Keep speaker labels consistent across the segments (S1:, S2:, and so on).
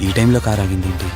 S1: ఈ టైంలో కార్ ఆగింది ఏంటి?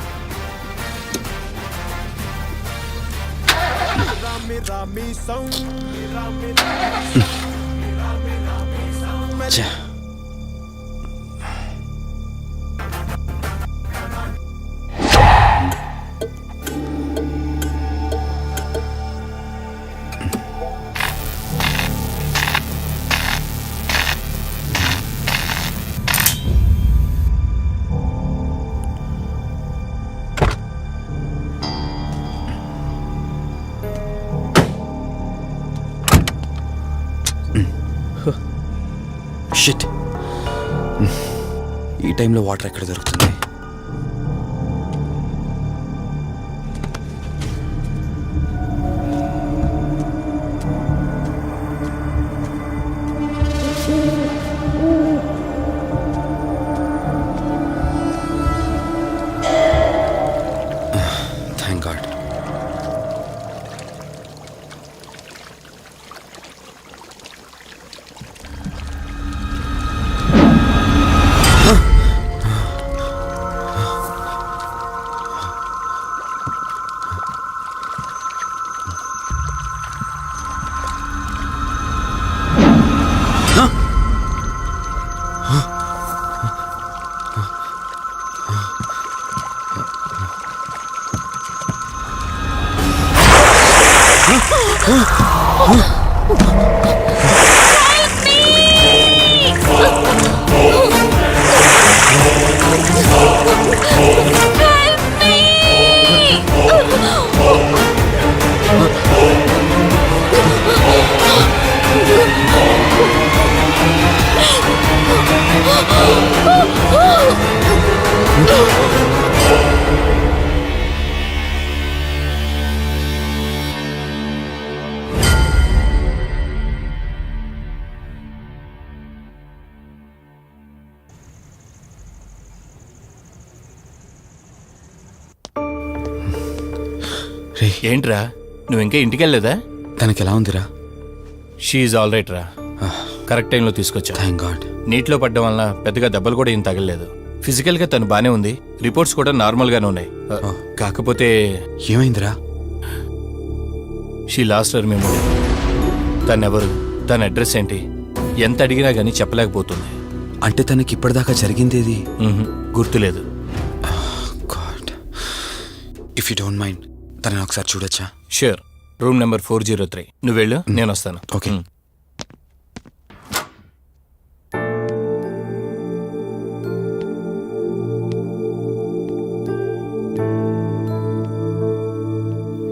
S1: షిట్, ఈ టైంలో వాటర్ ఎక్కడ దొరుకుతుంది? Thank God.
S2: ఏంట్రా, నువ్వు ఇంకా ఇంటికి వెళ్ళలేదా?
S1: తనకి ఎలా ఉందిరా?
S2: షీఈ్ ఆల్ రైట్ రా. కరెక్ట్ టైంలో తీసుకొచ్చా.
S1: Thank God.
S2: నీటిలో పడ్డం వల్ల పెద్దగా దెబ్బలు కూడా ఏం తగలలేదు. ఫిజికల్గా తను బానే ఉంది, రిపోర్ట్స్ కూడా నార్మల్గానే ఉన్నాయి. కాకపోతే
S1: ఏమైందిరా?
S2: She lost her memory. తనెవరు, తన అడ్రస్ ఏంటి, ఎంత అడిగినా కానీ చెప్పలేకపోతుంది.
S1: అంటే తనకి ఇప్పటిదాకా జరిగిందేది
S2: గుర్తులేదు.
S1: God, if you don't mind తనని ఒకసారి చూడొచ్చా?
S2: షూర్. Room number 403. నువ్వు వెళ్ళు, నేను వస్తాను.
S1: ఓకే.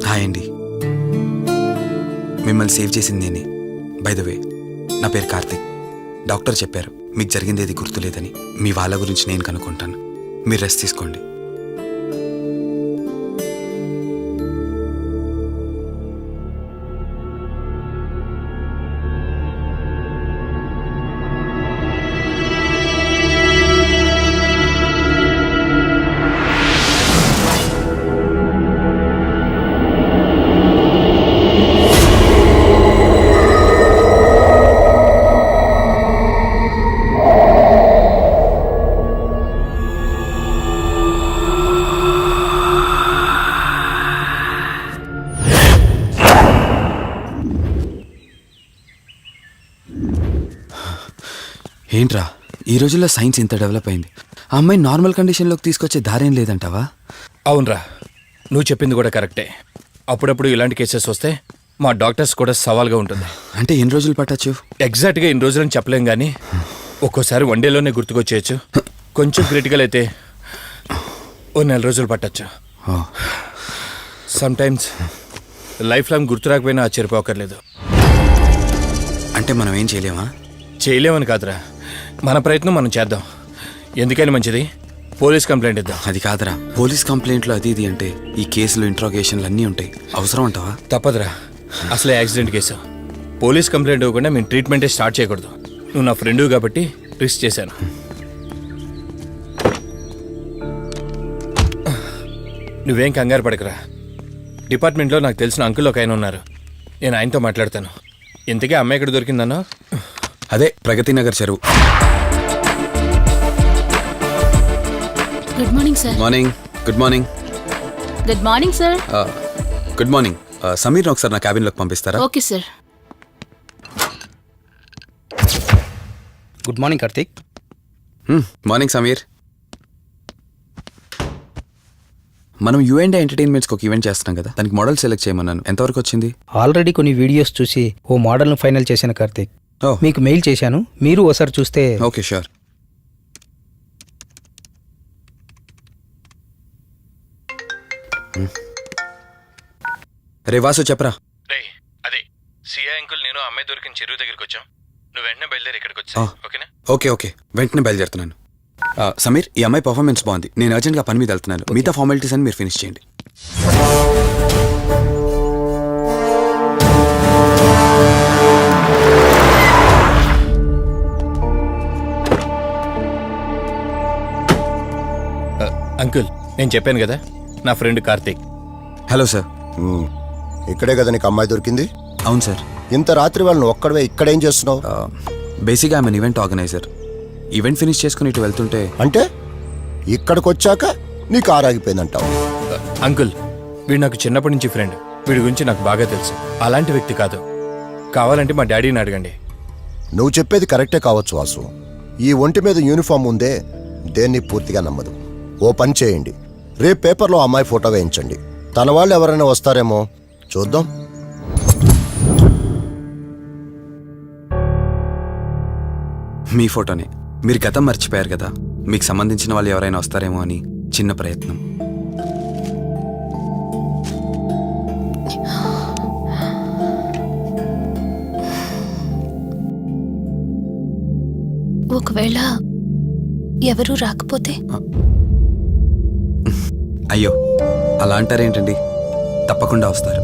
S1: హాయ్ అండి, మిమ్మల్ని సేవ్ చేసింది నేనే. బై ద వే, నా పేరు కార్తిక్. డాక్టర్ చెప్పారు మీకు జరిగిందేది గుర్తులేదని. మీ వాళ్ళ గురించి నేను కనుక్కుంటాను, మీరు రెస్ట్ తీసుకోండి. ఏంట్రా, ఈ రోజుల్లో సైన్స్ ఇంత డెవలప్ అయింది, ఆ అమ్మాయి నార్మల్ కండిషన్లోకి తీసుకొచ్చే దారేం లేదంటావా?
S2: అవునరా, నువ్వు చెప్పింది కూడా కరెక్టే. అప్పుడప్పుడు ఇలాంటి కేసెస్ వస్తే మా డాక్టర్స్ కూడా సవాల్గా ఉంటుంది.
S1: అంటే ఎన్ని రోజులు పట్టచ్చు?
S2: ఎగ్జాక్ట్గా ఎన్ని రోజులని చెప్పలేం, కానీ ఒక్కోసారి వన్ డేలోనే గుర్తుకొచ్చేయచ్చు. కొంచెం క్రిటికల్ అయితే ఓ 4 రోజులు పట్టచ్చు. సమ్టైమ్స్ లైఫ్ లాంగ్ గుర్తు రాకపోయినా ఆశ్చర్యపోకర్లేదు.
S1: అంటే మనం ఏం చేయలేమా?
S2: చేయలేమని కాదురా, మన ప్రయత్నం మనం చేద్దాం. ఎందుకని మంచిది పోలీస్ కంప్లైంట్ ఇద్దాం.
S1: అది కాదురా, పోలీస్ కంప్లైంట్లు అది ఇది అంటే ఈ కేసులు ఇంట్రాగేషన్లు అన్నీ ఉంటాయి. అవసరం అంటావా?
S2: తప్పదురా, అసలే యాక్సిడెంట్ కేసు. పోలీస్ కంప్లైంట్ ఇవ్వకుండా మేము ట్రీట్మెంటే స్టార్ట్ చేయకూడదు. నువ్వు నా ఫ్రెండ్ కాబట్టి రిస్క్ చేశాను. నువ్వేం కంగారు పడకరా. డిపార్ట్మెంట్లో నాకు తెలిసిన అంకుల్ ఒక ఆయన ఉన్నారు. నేను ఆయనతో మాట్లాడతాను. ఇంతకీ అమ్మాయి ఎక్కడ దొరికిందన్నా?
S1: అదే ప్రగతి నగర్ చెరువు.
S3: Good morning sir.
S1: Morning. Good morning.
S3: Good morning sir.
S1: Good morning. సమీర్ని ఒకసారి నా క్యాబిన్లోకి పంపిస్తారా?
S3: Okay sir.
S4: Good morning Karthik.
S1: Morning Sameer. మనం యుఎండే ఎంటర్టైన్మెంట్స్కి ఒక ఈవెంట్ చేస్తున్నాం కదా, దానికి మోడల్ సెలెక్ట్ చేయమన్నాను. ఎంతవరకు వచ్చింది?
S4: ఆల్రెడీ కొన్ని వీడియోస్ చూసి ఓ మోడల్ను ఫైనల్ చేశాను కార్తీక్.
S1: ఓహ్,
S4: మీకు మెయిల్ చేశాను, మీరు ఒకసారి చూస్తే.
S1: Okay sure. రే వాసు చెప్పరా.
S2: అదే సిఐ అంకుల్ నేను అమ్మాయి దొరికిన చెరువు దగ్గరికి వచ్చాం. నువ్వు వెంటనే బయలుదేరి ఇక్కడికి వచ్చా. ఓకేనా?
S1: ఓకే ఓకే, వెంటనే బయలుదేరుతున్నాను. సమీర్, ఈ అమ్మాయి పర్ఫార్మెన్స్ బాగుంది. నేను అర్జెంట్గా పని మీద వెళ్తున్నాను. మిగతా ఫార్మాలిటీస్ అని మీరు ఫినిష్ చేయండి.
S2: అంకుల్, నేను చెప్పాను కదా, నా ఫ్రెండ్ కార్తీక్.
S1: Hello sir.
S5: ఇక్కడే కదా నీకు అమ్మాయి దొరికింది?
S1: అవును సార్.
S5: ఇంత రాత్రి వాళ్ళని ఒక్కడవే ఇక్కడేం చేస్తున్నావు?
S1: బేసిక్గా I'm event organiser. Event finish చేసుకుని ఇటు వెళ్తుంటే
S5: అంటే ఇక్కడికి వచ్చాక నీ కారు ఆగిపోయిందంటావు?
S2: అంకుల్, వీడు నాకు చిన్నప్పటి నుంచి ఫ్రెండ్. వీడి గురించి నాకు బాగా తెలుసు. అలాంటి వ్యక్తి కాదు. కావాలంటే మా డాడీని అడగండి.
S5: నువ్వు చెప్పేది కరెక్టే కావచ్చు వాసు. ఈ ఒంటి మీద యూనిఫామ్ ఉందే దేన్ని పూర్తిగా నమ్మదు. ఓ పని చేయండి, రేపు పేపర్లో అమ్మాయి ఫోటో వేయించండి. తన వాళ్ళు ఎవరైనా వస్తారేమో చూద్దాం.
S1: మీ ఫోటోనే. మీరు గతం మర్చిపోయారు కదా, మీకు సంబంధించిన వాళ్ళు ఎవరైనా వస్తారేమో అని చిన్న ప్రయత్నం.
S3: ఒకవేళ ఎవరూ రాకపోతే?
S1: అయ్యో, అలా అంటారేంటండి? తప్పకుండా వస్తారు.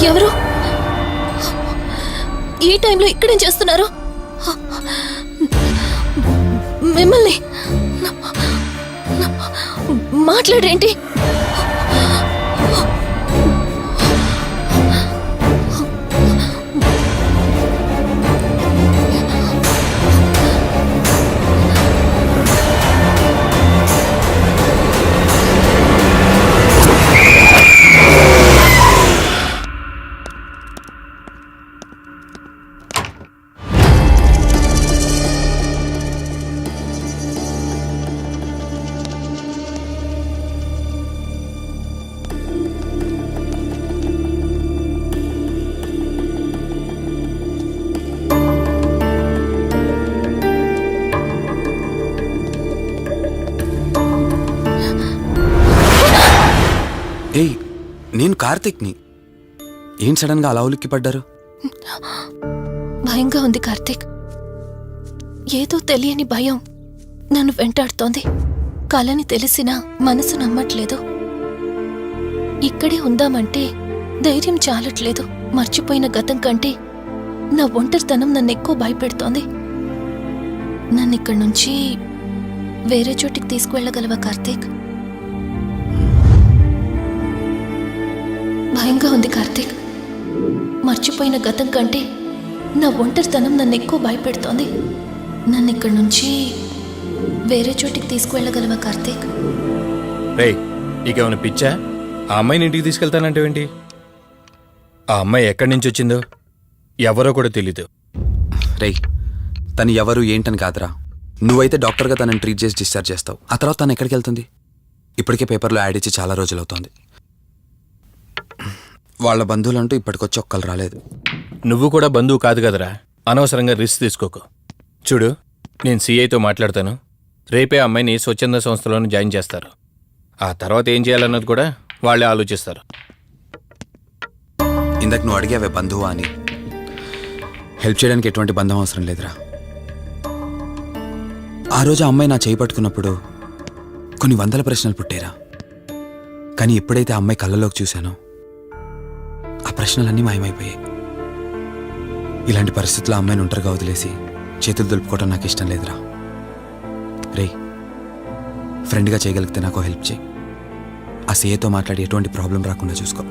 S3: ఎవరు ఈ టైంలో ఇక్కడేం చేస్తున్నారు? మిమ్మల్ని మాట్లాడేంటి?
S1: నేను కార్తిక్ని. ఏం సడన్గా అలా ఉలిక్కి పడ్డారు?
S3: భయంగా ఉంది కార్తీక్. ఏదో తెలియని భయం నన్ను వెంటాడుతోంది. కలని తెలిసినా మనసు నమ్మట్లేదు. ఇక్కడే ఉందామంటే ధైర్యం చాలట్లేదు. మర్చిపోయిన గతం కంటే నా ఒంటరితనం నన్ను ఎక్కువ భయపెడుతోంది. నన్ను ఇక్కడి నుంచి వేరే చోటికి తీసుకువెళ్ళగలవా కార్తీక్? భయంగా ఉంది కార్తీక్. మర్చిపోయిన గతం కంటే నా ఒంటరితనం నన్ను ఎక్కువ భయపెడుతోంది. నన్ను ఇక్కడి నుంచి వేరే చోటికి తీసుకువెళ్ళగలవా కార్తీక్?
S2: రేయ్, నీకేమైనా పిచ్చా? ఆ అమ్మాయిని ఇంటికి తీసుకెళ్తానంటేవేంటి? ఆ అమ్మాయి ఎక్కడి నుంచి వచ్చిందో ఎవరో కూడా తెలీదు.
S1: రేయ్, తను ఎవరు ఏంటని కాదురా. నువ్వైతే డాక్టర్గా తనని ట్రీట్ చేసి డిశ్చార్జ్ చేస్తావు. ఆ తర్వాత తను ఎక్కడికి వెళ్తుంది? ఇప్పటికే పేపర్లో యాడ్ ఇచ్చి చాలా రోజులు అవుతోంది. వాళ్ళ బంధువులంటూ ఇప్పటికొచ్చి ఒక్కరు రాలేదు.
S2: నువ్వు కూడా బంధువు కాదు కదరా. అనవసరంగా రిస్క్ తీసుకోకు. చూడు, నేను సిఐతో మాట్లాడతాను. రేపే అమ్మాయిని స్వచ్ఛంద సంస్థలోనే జాయిన్ చేస్తారు. ఆ తర్వాత ఏం చేయాలన్నది కూడా వాళ్ళే ఆలోచిస్తారు.
S1: ఇందాక నువ్వు అడిగావే బంధువా అని. హెల్ప్ చేయడానికి ఎటువంటి బంధం అవసరం లేదురా. ఆ రోజు ఆ అమ్మాయి నా చేయి పట్టుకున్నప్పుడు కొన్ని వందల ప్రశ్నలు పుట్టేరా. కానీ ఎప్పుడైతే ఆ అమ్మాయి కళ్ళలోకి చూశానో ఆ ప్రశ్నలన్నీ మాయమైపోయాయి. ఇలాంటి పరిస్థితుల్లో ఆ అమ్మాయిని ఒంటరిగా వదిలేసి చేతులు దులుపుకోవడం నాకు ఇష్టం లేదురా. రేయ్, ఫ్రెండ్గా చేయగలిగితే నాకు హెల్ప్ చేయి. ఆ సీఏతో మాట్లాడి ఎటువంటి ప్రాబ్లం రాకుండా చూసుకో.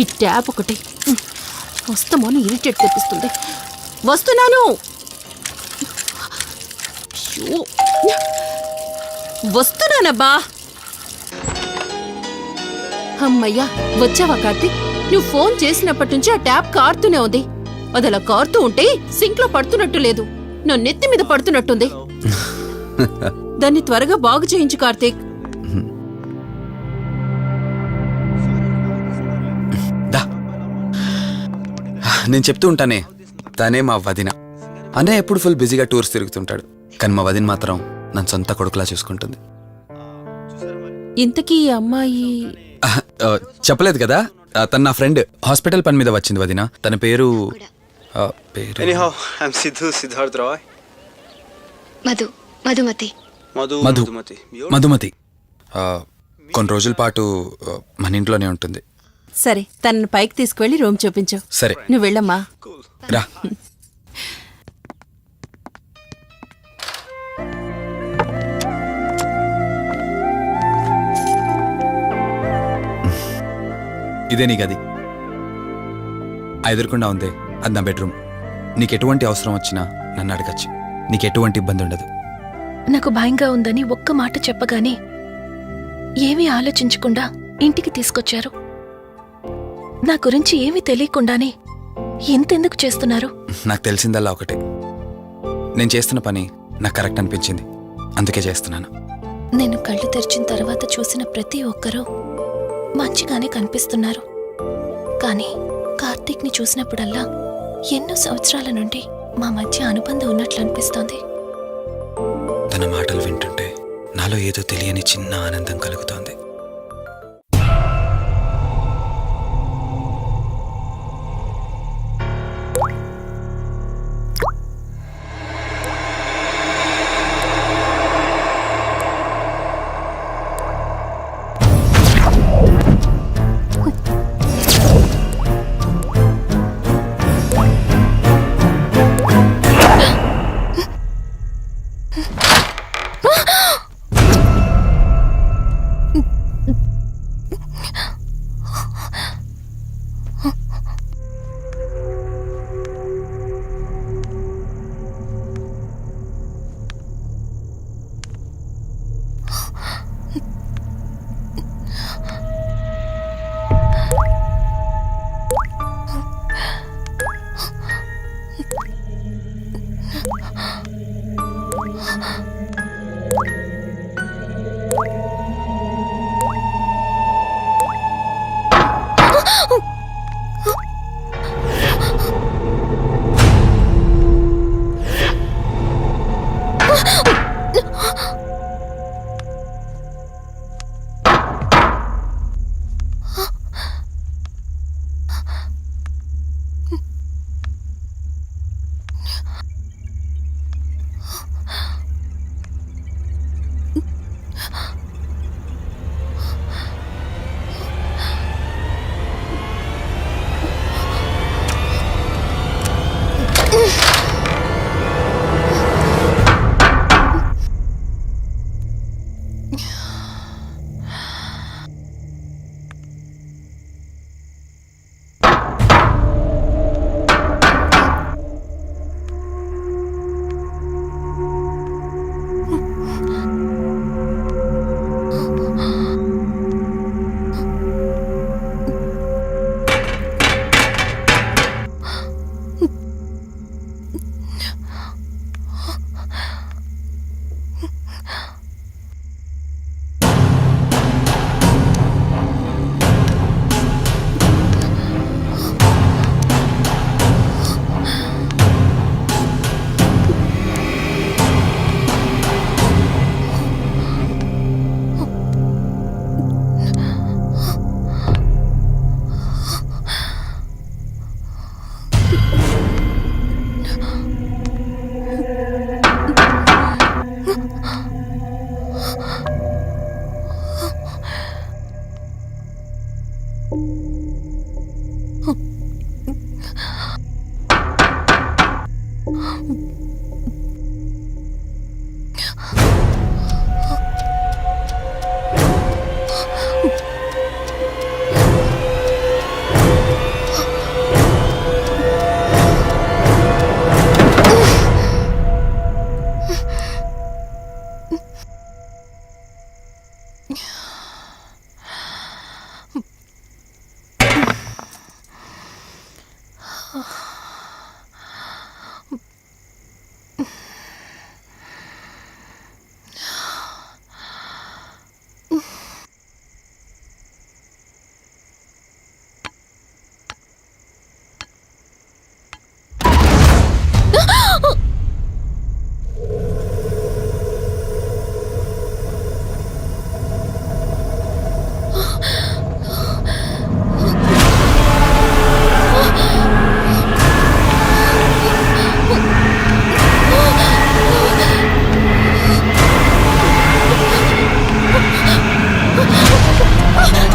S6: ఈ ట్యాప్ ఒకటి వస్తామని ఇరిటేట్ తెప్పిస్తుంది. వస్తున్నాను. అయ్యో, వస్తున్నానబ్బా. అమ్మయ్యా, వచ్చావా కార్తీక్? నువ్వు ఫోన్ చేసినప్పటి నుంచి ఆ ట్యాప్ కారుతూనే ఉంది. అది అలా కారుతూ ఉంటే సింక్ లో పడుతున్నట్టు లేదు, నా నెత్తి మీద పడుతున్నట్టుంది. దాన్ని త్వరగా బాగు చేయించు కార్తీక్.
S1: నేను చెప్తూ ఉంటానే, తనే మా వదిన. అన్నయ్య ఎప్పుడు ఫుల్ బిజీగా టూర్స్ తిరుగుతుంటాడు. కానీ మా వదిన మాత్రం నన్ను సొంత కొడుకులా చూసుకుంటుంది.
S6: ఇంతకీ ఈ అమ్మాయి
S1: చెప్పలేదు కదా, తను నా ఫ్రెండ్. హాస్పిటల్ పని మీద వచ్చింది వదిన. తన పేరు
S7: Anyhow, I'm Siddharth Roy.
S3: Madhumati.
S1: Madhumati. కొన్ని రోజుల పాటు మన ఇంట్లోనే ఉంటుంది.
S6: సరే, తనని పైకి తీసుకువెళ్ళి రూమ్ చూపించు.
S1: సరే,
S6: నువ్వు వెళ్ళమ్మా.
S1: రా. ఇదే నీ గది. ఎదురుకుండా ఉందే, అది నా బెడ్రూమ్. నీకు ఎటువంటి అవసరం వచ్చినా నన్ను అడగచ్చు. నీకు ఎటువంటి ఇబ్బంది ఉండదు.
S3: నాకు భయంగా ఉందని ఒక్క మాట చెప్పగానే ఏమీ ఆలోచించకుండా ఇంటికి తీసుకొచ్చారు. నా గురించి ఏమీ తెలియకుండానే ఎంతెందుకు చేస్తున్నారు?
S1: నాకు తెలిసిందల్లా ఒకటే, నేను చేస్తున్న పని నాకు కరెక్ట్ అనిపించింది, అందుకే చేస్తున్నాను.
S3: నేను కళ్ళు తెరిచిన తర్వాత చూసిన ప్రతి ఒక్కరూ మంచిగానే కనిపిస్తున్నారు. కానీ కార్తీక్ని చూసినప్పుడల్లా ఎన్నో సంవత్సరాల నుండి మా మధ్య అనుబంధం ఉన్నట్లు అనిపిస్తోంది.
S1: తన మాటలు వింటుంటే నాలో ఏదో తెలియని చిన్న ఆనందం కలుగుతోంది.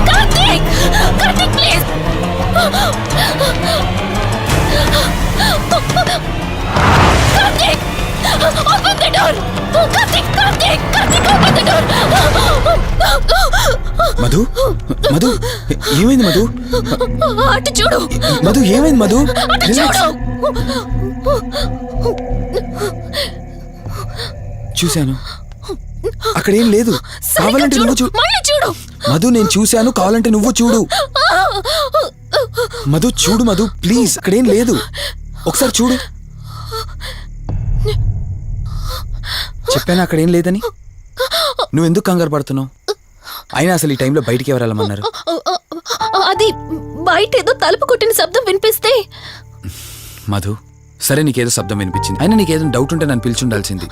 S3: Karthik! Karthik, please! Karthik! Open the door! Karthik! Karthik! Karthik, open the door!
S1: Madhu Madhu ఏమైంది మధు?
S3: అటు చూడు!
S1: మధు ఏమైంది మధు?
S3: అటు
S1: రిలాక్స్.
S3: చూడు!
S1: చూశాను, అక్కడ ఏం లేదు.
S3: సరిగ్గా
S1: కావాలంటే
S3: చూడు!
S1: నువ్వు చూడు.
S3: మళ్ళీ చూడు!
S1: మధు నేను చూశాను, కావాలంటే నువ్వు చూడు. మధు చూడు మధు, ప్లీజ్, అక్కడేం లేదు. ఒకసారి చూడు. చెప్పాను అక్కడేం లేదని. నువ్వెందుకు కంగారు పడుతున్నావు? అయినా అసలు ఈ టైంలో బయటికి ఎవరు వెళ్ళమన్నారు?
S3: అది బయట ఏదో తలుపు కొట్టిన శబ్దం వినిపిస్తే.
S1: మధు, సరే నీకేదో శబ్దం వినిపించింది, అయినా నీకేదో డౌట్ ఉంటే నన్ను పిలిచి ఉండాల్సింది.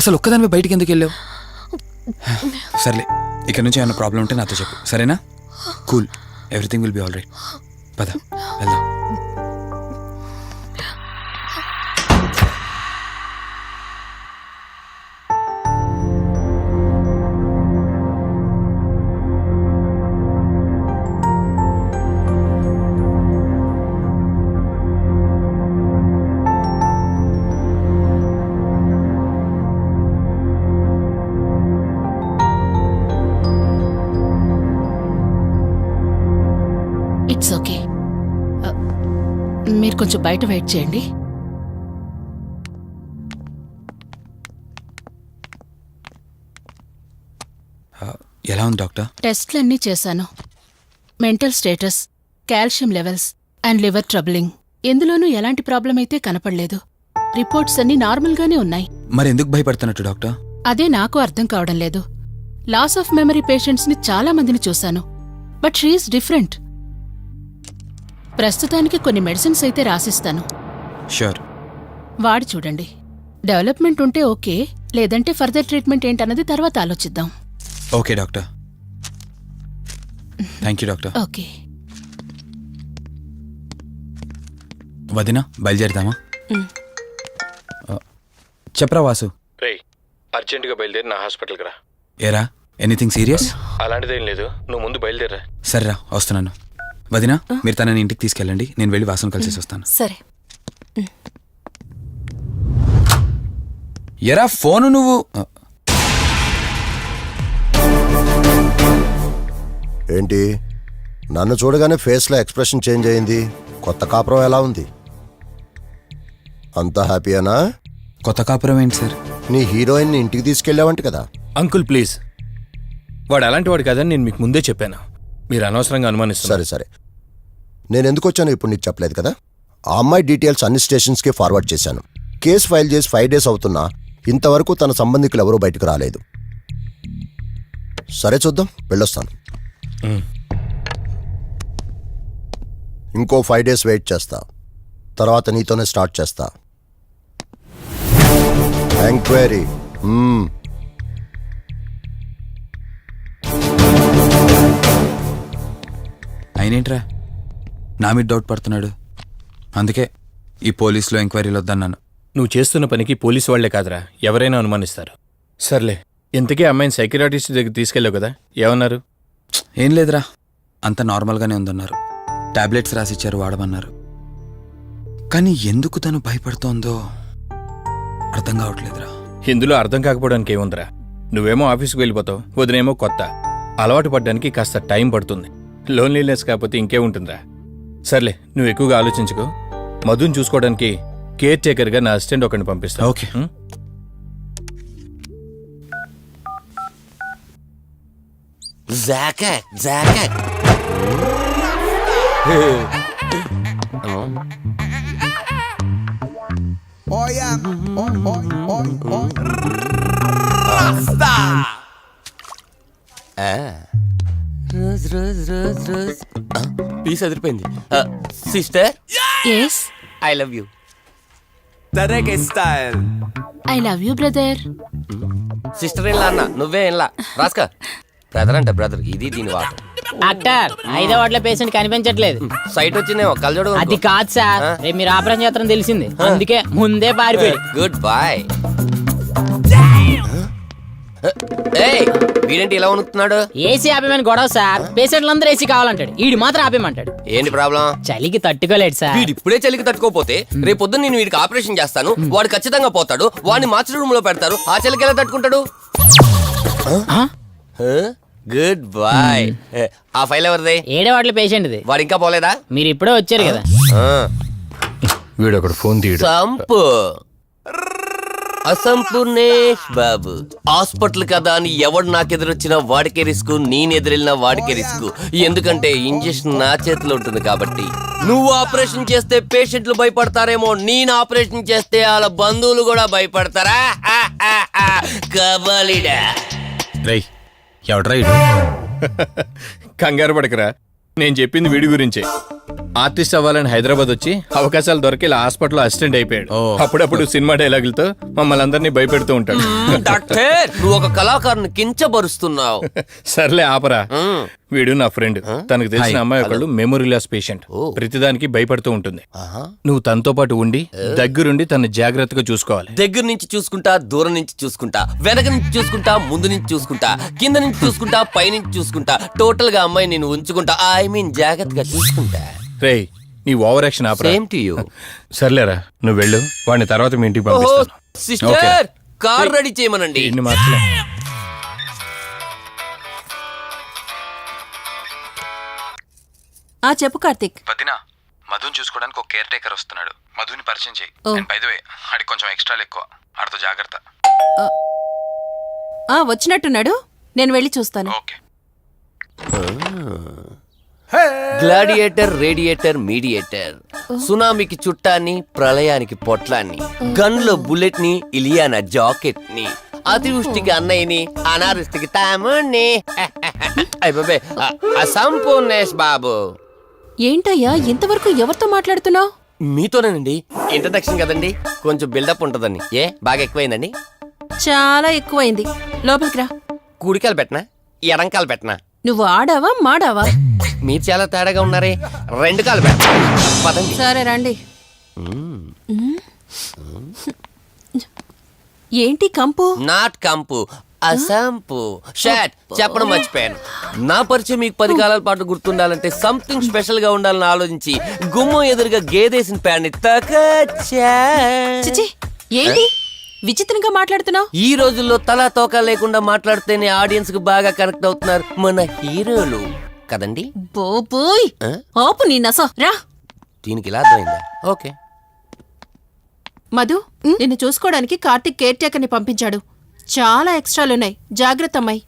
S1: అసలు ఒక్కదానిపై బయటికి ఎందుకు వెళ్ళావు? సర్లే, ఇక్కడ నుంచి ఏమైనా ప్రాబ్లం ఉంటే నాతో చెప్పు, సరేనా? Cool, everything will be all right. పద వెళ్దాం.
S8: It's okay. మీరు కొంచెం బయట వెయిట్ చేయండి.
S1: ఎలా ఉంది డాక్టర్?
S8: టెస్ట్లన్నీ చేశాను. Mental status, calcium levels and liver troubling, ఎందులోనూ ఎలాంటి ప్రాబ్లం అయితే కనపడలేదు. రిపోర్ట్స్ అన్నీ నార్మల్గానే ఉన్నాయి.
S1: మరి ఎందుకు భయపడుతున్నట్టు డాక్టర్?
S8: అదే నాకు అర్థం కావడం లేదు. లాస్ ఆఫ్ మెమరీ పేషెంట్స్ని చాలా మందిని చూశాను, బట్ షీఈస్ డిఫరెంట్. ప్రస్తుతానికి కొన్ని మెడిసిన్స్ అయితే రాసిస్తాను,
S1: షూర్.
S8: వాడి చూడండి. డెవలప్మెంట్ ఉంటే ఓకే, లేదంటే ఫర్దర్ ట్రీట్మెంట్ ఏంటన్నది తర్వాత ఆలోచిద్దాం.
S1: Okay doctor. Thank you doctor.
S8: Okay.
S1: వదినా, బయలుదేరుదామా? చెప్పరా వాసు.
S2: రేయ్, అర్జెంటుగా బయలుదేరి నా హాస్పిటల్కి రా.
S1: ఏరా, ఎనీథింగ్ సీరియస్?
S2: అలాంటిదేం లేదు, నువ్వు ముందు బయలుదేరా.
S1: సరేరా, వస్తున్నాను. వదినా, మీరు తనని ఇంటికి తీసుకెళ్ళండి, నేను వెళ్ళి వాసన కలిసేసి వస్తాను.
S3: సరే.
S1: ఎరా ఫోను నువ్వు.
S5: ఏంటి, నన్ను చూడగానే ఫేస్లో ఎక్స్ప్రెషన్ చేంజ్ అయింది? కొత్త కాపురం ఎలా ఉంది? అంతా హ్యాపీయేనా?
S1: కొత్త కాపురం ఏంటి సార్?
S5: నీ హీరోయిన్ని ఇంటికి తీసుకెళ్ళావంట కదా?
S2: అంకుల్ ప్లీజ్, వాడు అలాంటి వాడు కాదని నేను మీకు ముందే చెప్పాను. మీరు అనవసరంగా అనుమానిస్తారు.
S5: సరే సరే, నేను ఎందుకు వచ్చానో ఇప్పుడు నీకు చెప్పలేదు కదా. ఆ అమ్మాయి డీటెయిల్స్ అన్ని స్టేషన్స్కి ఫార్వర్డ్ చేశాను. కేసు ఫైల్ చేసి 5 days అవుతున్నా ఇంతవరకు తన సంబంధికులు ఎవరూ బయటకు రాలేదు. సరే చూద్దాం, వెళ్ళొస్తాను. ఇంకో 5 days వెయిట్ చేస్తా, తర్వాత నీతోనే స్టార్ట్ చేస్తా ఎంక్వైరీ.
S1: అయినేంట్రా నా మీద డౌట్ పడుతున్నాడు? అందుకే ఈ పోలీసులో ఎంక్వైరీలు వద్దన్నాను.
S2: నువ్వు చేస్తున్న పనికి పోలీసు వాళ్లే కాదురా, ఎవరైనా అనుమానిస్తారు. సర్లే, ఇంతకీ అమ్మాయిని సైకియాట్రిస్ట్ దగ్గర తీసుకెళ్ళావు కదా, ఏమన్నారు?
S1: ఏం లేదురా, అంత నార్మల్గానే ఉందన్నారు. టాబ్లెట్స్ రాసిచ్చారు, వాడమన్నారు. కానీ ఎందుకు తను భయపడుతోందో అర్థం కావట్లేదురా.
S2: ఇందులో అర్థం కాకపోవడానికి ఏముందిరా? నువ్వేమో ఆఫీస్కి వెళ్ళిపోతావు, వదినేమో కొత్త. అలవాటు పడ్డానికి కాస్త టైం పడుతుంది. లోన్లీనెస్ కాకపోతే ఇంకేముంటుందిరా. సర్లే, నువ్వు ఎక్కువగా ఆలోచించుకో. మధుని చూసుకోవడానికి కేర్ టేకర్గా నా అసిస్టెంట్ ఒకరిని పంపిస్తా.
S1: Okay.
S9: Jacket jacket rose rose rose rose piece అదిరిపోయింది. Sister
S8: yes
S9: I love you.
S8: I love you brother.
S9: Sister ఇలా అన్న నువ్వే ఇలా రాస్కా. బ్రదర్ అంటే బ్రదర్, ఇది దీని వాట.
S10: డాక్టర్ 5వ వార్డులో పేషెంట్ కనిపించట్లేదు.
S9: సైట్ వచ్చిందేమో కళ్ళజోడు.
S10: అది కాదు సార్, రేపు మీరు ఆపరేషన్ చేస్తారని తెలిసింది, అందుకే ముందే పారిపోయి.
S9: Good boy. ఏయ్ వీడేంటి ఇలా వణుకుతున్నాడు?
S10: ఏసీ ఆపేమని గొడవ సార్. పేషెంట్లందరూ ఏసీ కావాలంటాడు, ఈడు మాత్రం ఆపేమంటాడు.
S9: ఏంటి ప్రాబ్లం?
S10: చలికి తట్టుకోలేడు సార్.
S9: వీడు ఇప్పుడే చలికి తట్టుకోపోతే రేపు పొద్దున్న నేను వీడికి ఆపరేషన్ చేస్తాను, వాడు ఖచ్చితంగా పోతాడు, వాడిని మార్చి రూమ్ లో పెడతారు. ఆ చలికి ఎలా తట్టుకుంటాడు? Good boy. ఆ ఫైల్ ఎవరిది?
S10: 7వ వార్డులో పేషెంట్ది.
S9: వాడు ఇంకా పోలేదా?
S10: మీరు ఇప్పుడే వచ్చారు కదా.
S2: వీడు ఒకడు ఫోన్ తీయడు.
S9: సంపు అసంపూర్ణేష్ బాబు. హాస్పిటల్ కదా అని ఎవడు నాకెదురొచ్చినా వాడికే రిస్క్, నేనెదిరెళ్ళినా వాడికే రిస్క్. ఎందుకంటే ఇంజెక్షన్ నా చేతిలో ఉంటుంది కాబట్టి. నువ్వు ఆపరేషన్ చేస్తే పేషెంట్లు భయపడతారేమో, నేను ఆపరేషన్ చేస్తే వాళ్ళ బంధువులు కూడా భయపడతారా? కబాలిడా.
S2: రై ఎవడ్రా ఇడు? కంగారు పడకరా, నేను చెప్పింది వీడి గురించే. ఆర్టిస్ట్ అవ్వాలని హైదరాబాద్ వచ్చి అవకాశాలు దొరికి ఇలా హాస్పిటల్లో అసిస్టెంట్ అయిపోయాడు. అప్పుడప్పుడు సినిమా డైలాగులతో మమ్మల్ని అందరినీ భయపెడుతూ ఉంటాడు.
S9: డాక్టర్ నువ్వు ఒక కళాకారుని కించబరుస్తున్నావు.
S2: సర్లే ఆపరా. వీడు నా ఫ్రెండ్. తనకు తెలిసిన అమ్మాయి ఒకళ్ళు మెమరీ లాస్ పేషెంట్. ప్రతిదానికి భయపడుతూ ఉంటుంది. నువ్వు తనతో పాటు ఉండి దగ్గరుండి తను జాగ్రత్తగా చూసుకోవాలి.
S9: దగ్గర నుంచి చూసుకుంటా, దూరం నుంచి చూసుకుంటా, వెనక నుంచి చూసుకుంటా, ముందు నుంచి చూసుకుంటా, కింద నుంచి చూసుకుంటా, పై నుంచి చూసుకుంటా, టోటల్ గా అమ్మాయి నేను ఉంచుకుంటా. ఐ మీన్ జాగ్రత్తగా చూసుకుంటా.
S2: రేయ్ నీ over action opera.
S9: Same to you.
S2: సర్లేరా నువ్వు వెళ్ళు, వాడిని తర్వాత మీ ఇంటికి పంపిస్తాను.
S9: సిస్టర్ కార్ రెడీ చేయమనండి.
S2: ఇన్ని మార్చలే.
S6: చెప్పు కార్తిక్.
S1: వదినా, మధుని చూసుకోవడానికి ఒక కేర్ టేకర్ వస్తున్నాడు. మధుని పరిచయం చేయి. బై ది వే ఆడికి కొంచెం ఎక్స్ట్రాలు ఎక్కువ, ఆడితో జాగ్రత్త.
S6: వచ్చినట్టున్నాడు, నేను వెళ్ళి చూస్తాను.
S1: ఓకే.
S9: Gladiator, radiator, mediator. సునామీకి చుట్టాన్ని, ప్రళయానికి పొట్లాన్ని, గన్లో బుల్లెట్ ని, ఇలియానా జాకెట్ ని, అతివృష్టికి అన్నయ్యని, అనావృష్టికి తమ్ముణ్ణి. అయిపోయి అసంపూర్ణేష్ బాబు.
S6: ఏంటయ్యా ఇంతవరకు ఎవరితో మాట్లాడుతున్నావు?
S9: మీతోనేనండి. ఇంట్రడక్షన్ కదండి, కొంచెం బిల్డప్ ఉంటదని. బాగా ఎక్కువైందండి?
S6: చాలా ఎక్కువైంది. లోపలికి రా.
S9: కుడికాలు పెట్టనా, ఎడంకాలు పెట్టనా?
S6: నువ్వు ఆడావా మాడావా?
S9: మీరు చాలా తేడాగా ఉన్నారే. 2 కాలు పెట్ట. పదండి.
S6: సరే రండి. ఏంటి కంపు?
S9: నాట్ కంపు, అసంపు. షాట్ చెప్పడం మర్చిపోయాను. నా పరిచయం మీకు 10 కాలాల పాటు గుర్తుండాలంటే సంథింగ్ స్పెషల్ గా ఉండాలని ఆలోచించి గుమ్మం ఎదురుగా గేదేసిన ప్యాడ్ని తకచ్చా.
S6: చిచి, ఏంటి విచిత్రంగా మాట్లాడుతున్నావు?
S9: ఈ రోజుల్లో తలా తోక లేకుండా మాట్లాడితేనే ఆడియన్స్ కు బాగా కనెక్ట్ అవుతున్నారు మన హీరోలు కదండి.
S6: బోబోయ్ ఆపు నీ నస. రా.
S9: దీనికి ఇలా అర్థమైందా? ఓకే.
S6: మధు, నిన్ను చూసుకోవడానికి కార్తిక్ కేర్ టేకర్ ని పంపించాడు. చాలా ఎక్స్ట్రాలున్నాయి, జాగ్రత్త అమ్మాయి.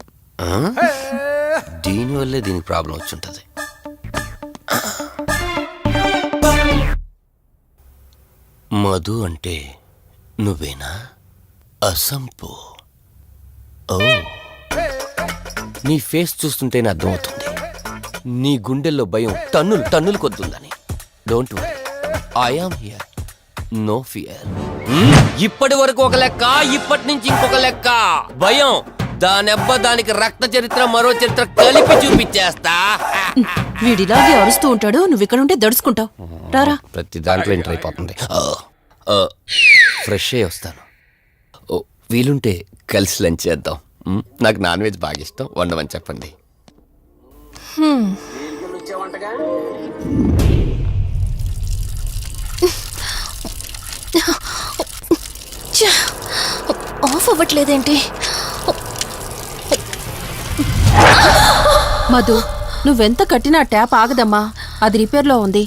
S9: దీనివల్లే దీనికి ప్రాబ్లం వచ్చుంటది. మధు అంటే నువ్వేనా? అసంపు. ఓ, నీ ఫేస్ చూస్తుంటేనే అర్థమవుతుంది నీ గుండెల్లో భయం టన్నులు టన్నులు కొద్దుందని. Don't worry, I am here, no fear. ఇప్పటి వరకు ఒక లెక్క, ఇప్పటి నుంచి ఇంకొక లెక్క. భయం దానెబ్బ, దానికి రక్త చరిత్ర, మరో చరిత్ర కలిపి చూపించేస్తా.
S6: వీడిలాగే అరుస్తూ ఉంటాడు, నువ్వు ఇక్కడ ఉంటే దడుచుకుంటావు. రారా.
S9: ప్రతి దాంట్లో ఎంటర్ అయిపోతుంది. ఫ్రెష్ అయ్యి వస్తాను. వీలుంటే కలిసి లంచ్ చేద్దాం. నాకు నాన్ వెజ్ బాగా ఇష్టం, వండమని చెప్పండి.
S3: ఆఫ్ అవ్వట్లేదేంటి?
S6: మధు, నువ్వెంత కట్టినా ట్యాప్ ఆగదమ్మా, అది రిపేర్లో ఉంది.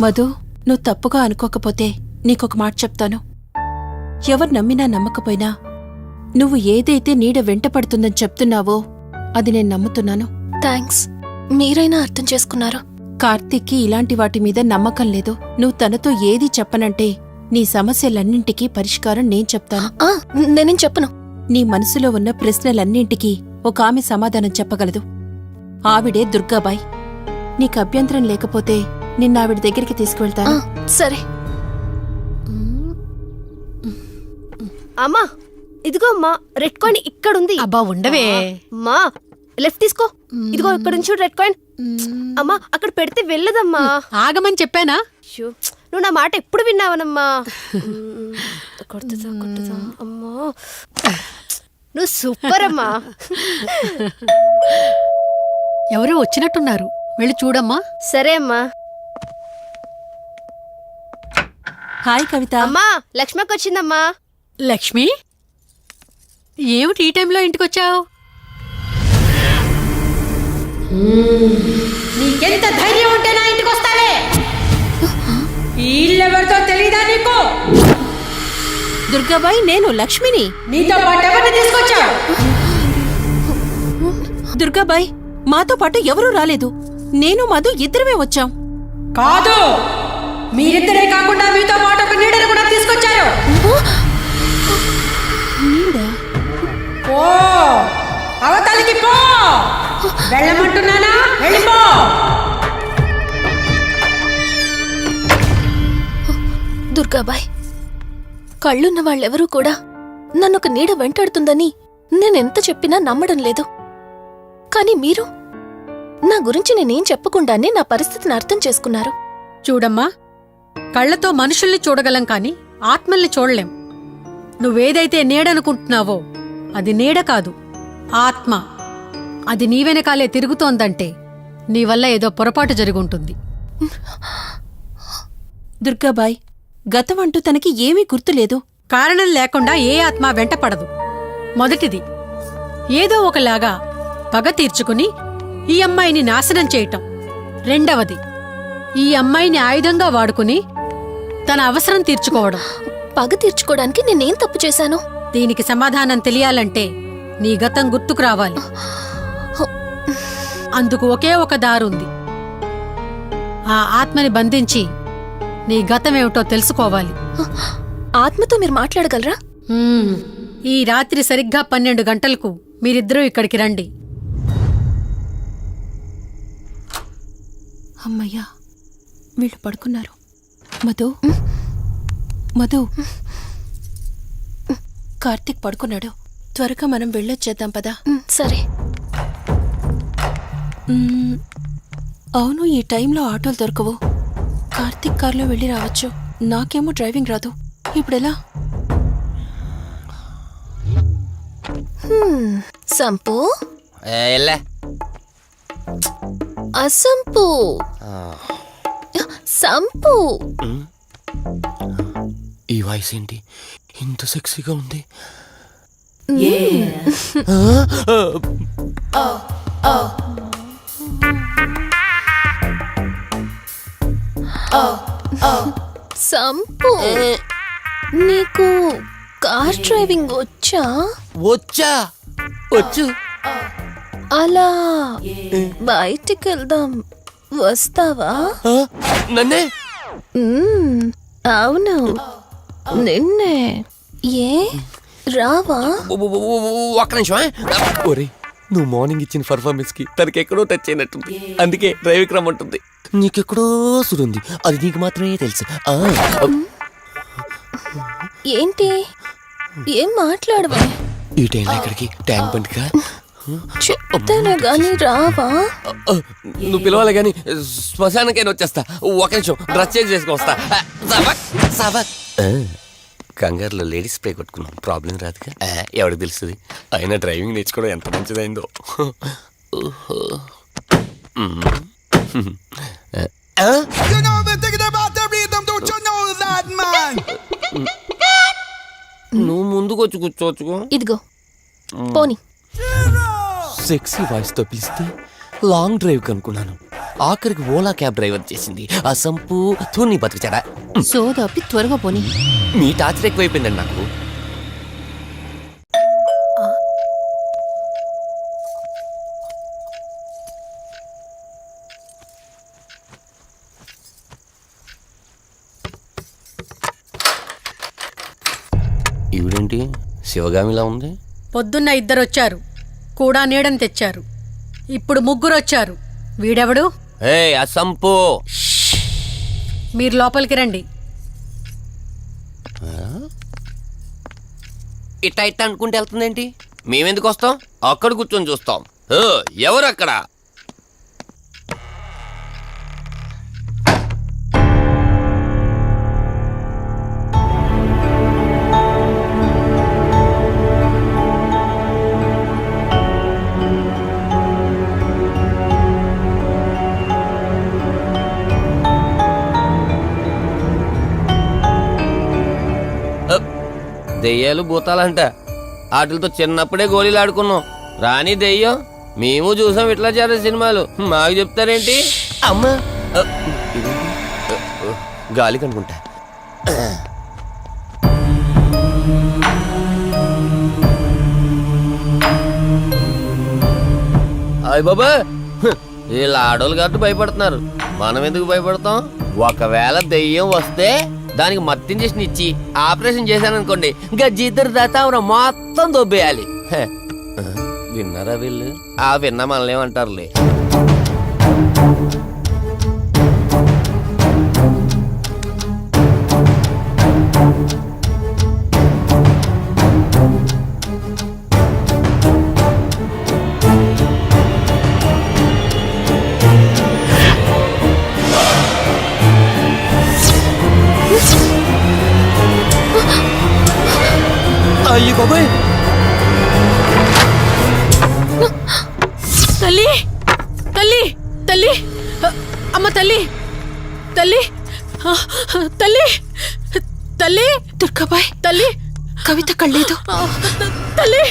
S6: మధు, నువ్వు తప్పుగా అనుకోకపోతే నీకొక మాట చెప్తాను. ఎవరు నమ్మినా నమ్మకపోయినా నువ్వు ఏదైతే నీడ వెంట పడుతుందని చెప్తున్నావో అది నేను నమ్ముతున్నాను.
S3: థ్యాంక్స్, మీరైనా అర్థం చేసుకున్నారు.
S6: కార్తీక్కి ఇలాంటి వాటి మీద నమ్మకం లేదు. నువ్వు తనతో ఏది చెప్పనంటే నీ సమస్యలన్నింటికీ పరిష్కారం నేను చెప్తాను.
S3: నేనేం చెప్పను.
S6: నీ మనసులో ఉన్న ప్రశ్నలన్నింటికీ ఒక ఆమె సమాధానం చెప్పగలదు. ఆవిడే దుర్గాబాయ్. నీకు అభ్యంతరం లేకపోతే నిన్నావిడ దగ్గరికి తీసుకువెళ్తాను.
S3: సరే.
S11: అమ్మా ఇదిగో అమ్మా, రెడ్ కాయిన్ ఇక్కడుంది.
S8: అబ్బా ఉండవే.
S11: అమ్మా లెఫ్ట్ తీసుకో. ఇదిగో ఇక్కడ నుంచి రెడ్ కాయిన్. అమ్మా అక్కడ పెడితే వెళ్ళదమ్మా.
S8: ఆగమని చెప్పానా?
S11: అయ్యో, నువ్వు నా మాట ఎప్పుడు విన్నావనమ్మా. కొడుతుందా కొడుతుందా అమ్మా, నువ్వు సూపర్ అమ్మా.
S8: ఎవరో వచ్చినట్టున్నారు, వెళ్ళి చూడమ్మా.
S11: సరే అమ్మా.
S6: హాయ్ కవిత.
S11: అమ్మా లక్ష్మకి వచ్చిందమ్మా.
S8: లక్ష్మి, ఏమిటి ఈ టైంలో ఇంటికొచ్చావు? నీకెంత ధైర్యం ఉంటే నా ఇంటికి వస్తావే? ఇల్లెవరితో తెలీదా నీకు?
S6: దుర్గాబాయ్, నేను లక్ష్మిని.
S8: నీతో పాటు ఎవరిని తీసుకొచ్చావు?
S6: దుర్గాబాయ్, మాతో పాటు ఎవరూ రాలేదు. నేను మధు ఇద్దరమే వచ్చాం.
S8: కాదు, మీరిద్దరే కాకుండా మీతో పాటు ఒక నీడను కూడా తీసుకొచ్చారు. పో, అవతలికి పో. వెళ్ళమంటున్నానా? వెళ్ళిపో.
S3: దుర్గాబాయ్, కళ్ళున్న వాళ్ళెవరూ కూడా నన్ను ఒక నీడ వెంటాడుతుందని నేనెంత చెప్పినా నమ్మడం లేదు. కానీ మీరు నా గురించి నేనేం చెప్పకుండానే నా పరిస్థితిని అర్థం చేసుకున్నారు.
S8: చూడమ్మా, కళ్ళతో మనుషుల్ని చూడగలం కాని ఆత్మల్ని చూడలేం. నువ్వేదైతే నీడనుకుంటున్నావో అది నీడ కాదు, ఆత్మ. అది నీ వెనకాలే తిరుగుతోందంటే నీ వల్ల ఏదో పొరపాటు జరుగుంటుంది.
S6: దుర్గాబాయ్, గతం అంటూ తనకి ఏమీ గుర్తులేదు.
S8: కారణం లేకుండా ఏ ఆత్మ వెంటపడదు. మొదటిది, ఏదో ఒకలాగా పగ తీర్చుకుని ఈ అమ్మాయిని నాశనం చేయటం. రెండవది, ఈ అమ్మాయిని ఆయుధంగా వాడుకుని తన అవసరం తీర్చుకోవడం.
S3: పగ తీర్చుకోవడానికి నేనేం తప్పు చేశాను?
S8: దీనికి సమాధానం తెలియాలంటే నీ గతం గుర్తుకు రావాలి. అందుకు ఒకే ఒక దారుంది. ఆ ఆత్మని బంధించి నీ గతమేమిటో తెలుసుకోవాలి.
S3: ఆత్మతో మీరు మాట్లాడగలరా?
S8: ఈ రాత్రి సరిగ్గా 12 గంటలకు మీరిద్దరూ ఇక్కడికి రండి.
S6: అమ్మయ్యా, వీళ్ళు పడుకున్నారు. మధు, మధు, కార్తీక్ పడుకున్నాడు. త్వరగా మనం వెళ్ళొచ్చేద్దాం పదా.
S3: సరే.
S6: అవును, ఈ టైంలో ఆటోలు దొరకవు. కార్తీక్ కార్లో వెళ్ళి రావచ్చు. నాకేమో డ్రైవింగ్ రాదు. ఇప్పుడెలా?
S3: సంపు, అసంపు, సంపు.
S9: ఈ వాయిస్ ఏంటి ఇంత సెక్సీగా ఉంది?
S3: సంపు, నీకు కార్ డ్రైవింగ్ వచ్చా?
S9: వచ్చా, వచ్చు.
S3: అలా బయటికి వెళ్దాం, వస్తావా?
S9: నన్నే?
S3: అవును, నిన్నే. ఏ రావా?
S9: ఒక్క నిమిషం. ఒరే, నువ్వు మార్నింగ్ ఇచ్చిన పర్ఫార్మెన్స్ కి తనకి ఎక్కడో టచ్ అయినట్టుంది. అందుకే డ్రైవింగ్ రమ్మంటుంది. నీకెక్కడో సురుంది, అది నీకు మాత్రమే తెలుసు.
S3: ఏంటి, ఏం మాట్లాడవా?
S9: ఈ టైంలో ఎక్కడికి? ట్యాంక్ బండ్కా?
S3: చెప్తానే గాని రావా?
S9: నువ్వు పిలవాలి గాని శ్మశానకైనా వచ్చేస్తా. ఒక నిమిషం, డ్రెస్ చేంజ్ చేసుకుని వస్తా. కంగారులో లేడీస్ స్ప్రే కొట్టుకున్నాం, ప్రాబ్లం రాదుగా. ఎవరికి తెలుస్తుంది? అయినా డ్రైవింగ్ నేర్చుకోవడం ఎంత మంచిదైందో. నువ్వు ముందుకు వచ్చి కూర్చోవచ్చుకో.
S3: ఇదిగో పోనీ.
S9: సెక్సీ వాయిస్ తో పిలిస్తే లాంగ్ డ్రైవ్ కనుకున్నాను. ఆఖరికి ఓలా క్యాబ్ డ్రైవర్ చేసింది ఆ సంపు. తూని బతికిచాడా?
S6: సోదాపి త్వరగా పోనీ.
S9: మీ టార్చర్ ఎక్కువైపోయిందండి నాకు. ఇదేంటి శివగామిలా ఉంది?
S8: పొద్దున్న ఇద్దరొచ్చారు, కూడా నీడని తెచ్చారు. ఇప్పుడు ముగ్గురొచ్చారు. వీడెవడు?
S9: ఏ అసంపు!
S8: మీరు లోపలికి రండి.
S9: ఇట్ట ఇట్ట అనుకుంటే వెళ్తుందేంటి? మేమెందుకు వస్తాం? అక్కడ కూర్చొని చూస్తాం. ఎవరు అక్కడ? దెయ్యాలు భూతాలంట. వాటితో చిన్నప్పుడే గోళీలు ఆడుకున్నాం. రాని దెయ్యం మేము చూసాం ఇట్లా చేరే సినిమాలు. మాకు చెప్తారేంటి? అమ్మా గాలి కనుకుంటా. అయ్య బాబా, వీళ్ళ ఆడోళ్ళు కాబట్టి భయపడుతున్నారు. మనం ఎందుకు భయపడతాం? ఒకవేళ దెయ్యం వస్తే దానికి మత్తు ఇంజెక్షన్ ఇచ్చి ఆపరేషన్ చేశాననుకోండి, గజ్జిద్దరు దాతావరం మొత్తం దొబ్బేయాలి. విన్నారా వీళ్ళు? ఆ విన్నా మనల్ని ఏమంటారులే. అయ్యి బాబాయ్,
S8: తల్లి తల్లి తల్లి, అమ్మ తల్లి తల్లి తల్లి తల్లి, దుర్గాబాయ్ తల్లి, కవిత కళ్ళేదు. తల్లి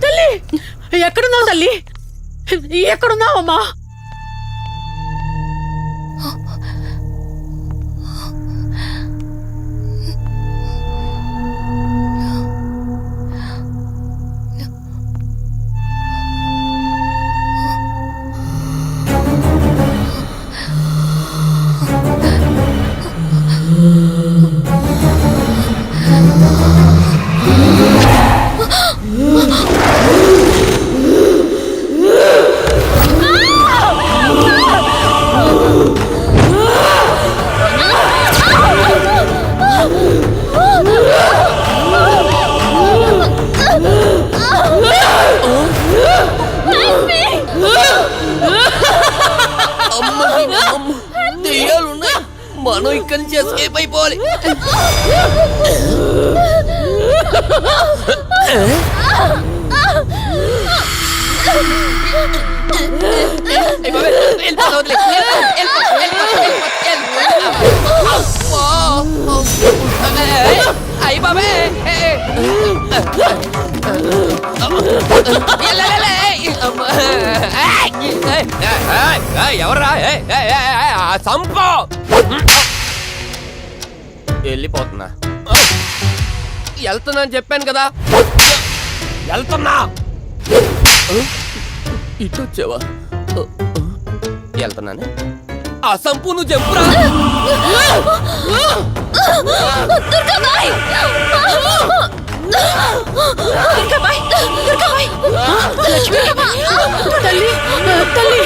S8: తల్లి, ఎక్కడున్నావు తల్లి? ఎక్కడున్నావమ్మా?
S9: దెయ్యాలున్నాయి, మనం ఇక్కడి నుంచి ఎస్కేప్ అయిపోవాలి. అయ్యి బాబే, ఎవర్రా? సంపో! వెళ్ళిపోతున్నా. వెళ్తున్నా అని చెప్పాను కదా, వెళ్తున్నా. ఇటు వచ్చావా? వెళ్తున్నాను. ఆ సంపు నువ్వు చెప్పురా.
S8: తల్లి తల్లి,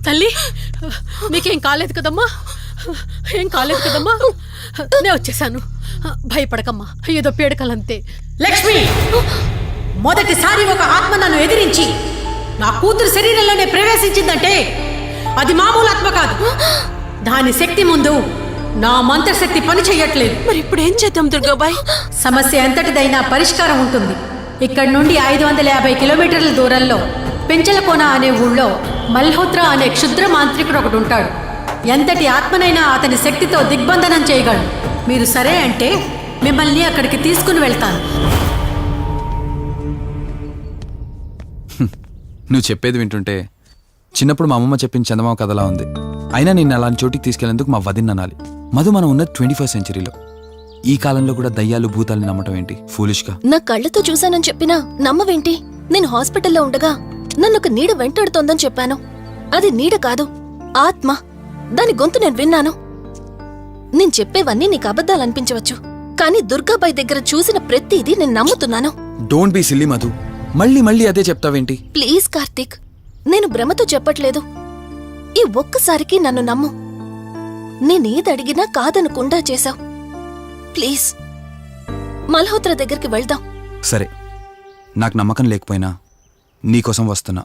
S8: తల్లి నీకేం కాలేదు కదమ్మా? ఏం కాలేదు కదమ్మా? నేను వచ్చేసాను, భయపడకమ్మా. ఏదో పీడకలంతే. లక్ష్మి, మొదటిసారి ఒక ఆత్మ నన్ను ఎదిరించి నా కూతురు శరీరంలోనే ప్రవేశించిందంటే అది మామూలు ఆత్మ కాదు. దాని శక్తి ముందు నా మంత్రశక్తి పని చెయ్యట్లేదు. మరి ఇప్పుడు ఏం చేద్దాం దుర్గాబాయ్? సమస్య ఎంతటిదైనా పరిష్కారం ఉంటుంది. ఇక్కడి నుండి 550 కిలోమీటర్ల దూరంలో పెంచలకోన అనే ఊళ్ళో మల్హోత్రా అనే క్షుద్ర మాంత్రికుడు ఒకడు ఉంటాడు. ఎంతటి ఆత్మనైనా అతని శక్తితో దిగ్బంధనం చేయగలడు. మీరు సరే అంటే మిమ్మల్ని అక్కడికి తీసుకుని వెళ్తాను.
S1: నువ్వు చెప్పేది వింటుంటే చిన్నప్పుడు మా అమ్మమ్మ చెప్పిన చందమామ కథలా ఉంది. అయినా నిన్ను అలాంటి చోటికి తీసుకెళ్లేందుకు మా వదిన అనాలి. మధు, మనం ఉన్నది 21st సెంచరీలో. ఈ కాలంలో కూడా దయ్యాలు భూతాల్ని నమ్మటం ఏంటి ఫూలిష్గా?
S3: నా కళ్ళతో చూశానని చెప్పినా నమ్మవేంటి? నేను హాస్పిటల్లో ఉండగా నన్ను ఒక నీడ వెంటాడుతోందని చెప్పాను. అది నీడ కాదు, ఆత్మ. దాని గొంతు నేను విన్నాను. నేను చెప్పేవన్నీ నీకు అబద్ధాలనిపించవచ్చు, కానీ దుర్గాబాయ్ దగ్గర చూసిన ప్రతిదీ నేను నమ్ముతున్నాను.
S1: Don't be silly Madhu. మళ్ళీ మళ్ళీ అదే చెప్తావేంటి?
S3: ప్లీజ్ కార్తీక్, నేను భ్రమతో చెప్పట్లేదు. ఈ ఒక్కసారికి నన్ను నమ్ము. నేనేదడిగినా కాదనకుండా చేశావు. ప్లీజ్, మల్హోత్రా దగ్గరికి వెళ్దాం.
S1: సరే, నాకు నమ్మకం లేకపోయినా నీకోసం వస్తున్నా.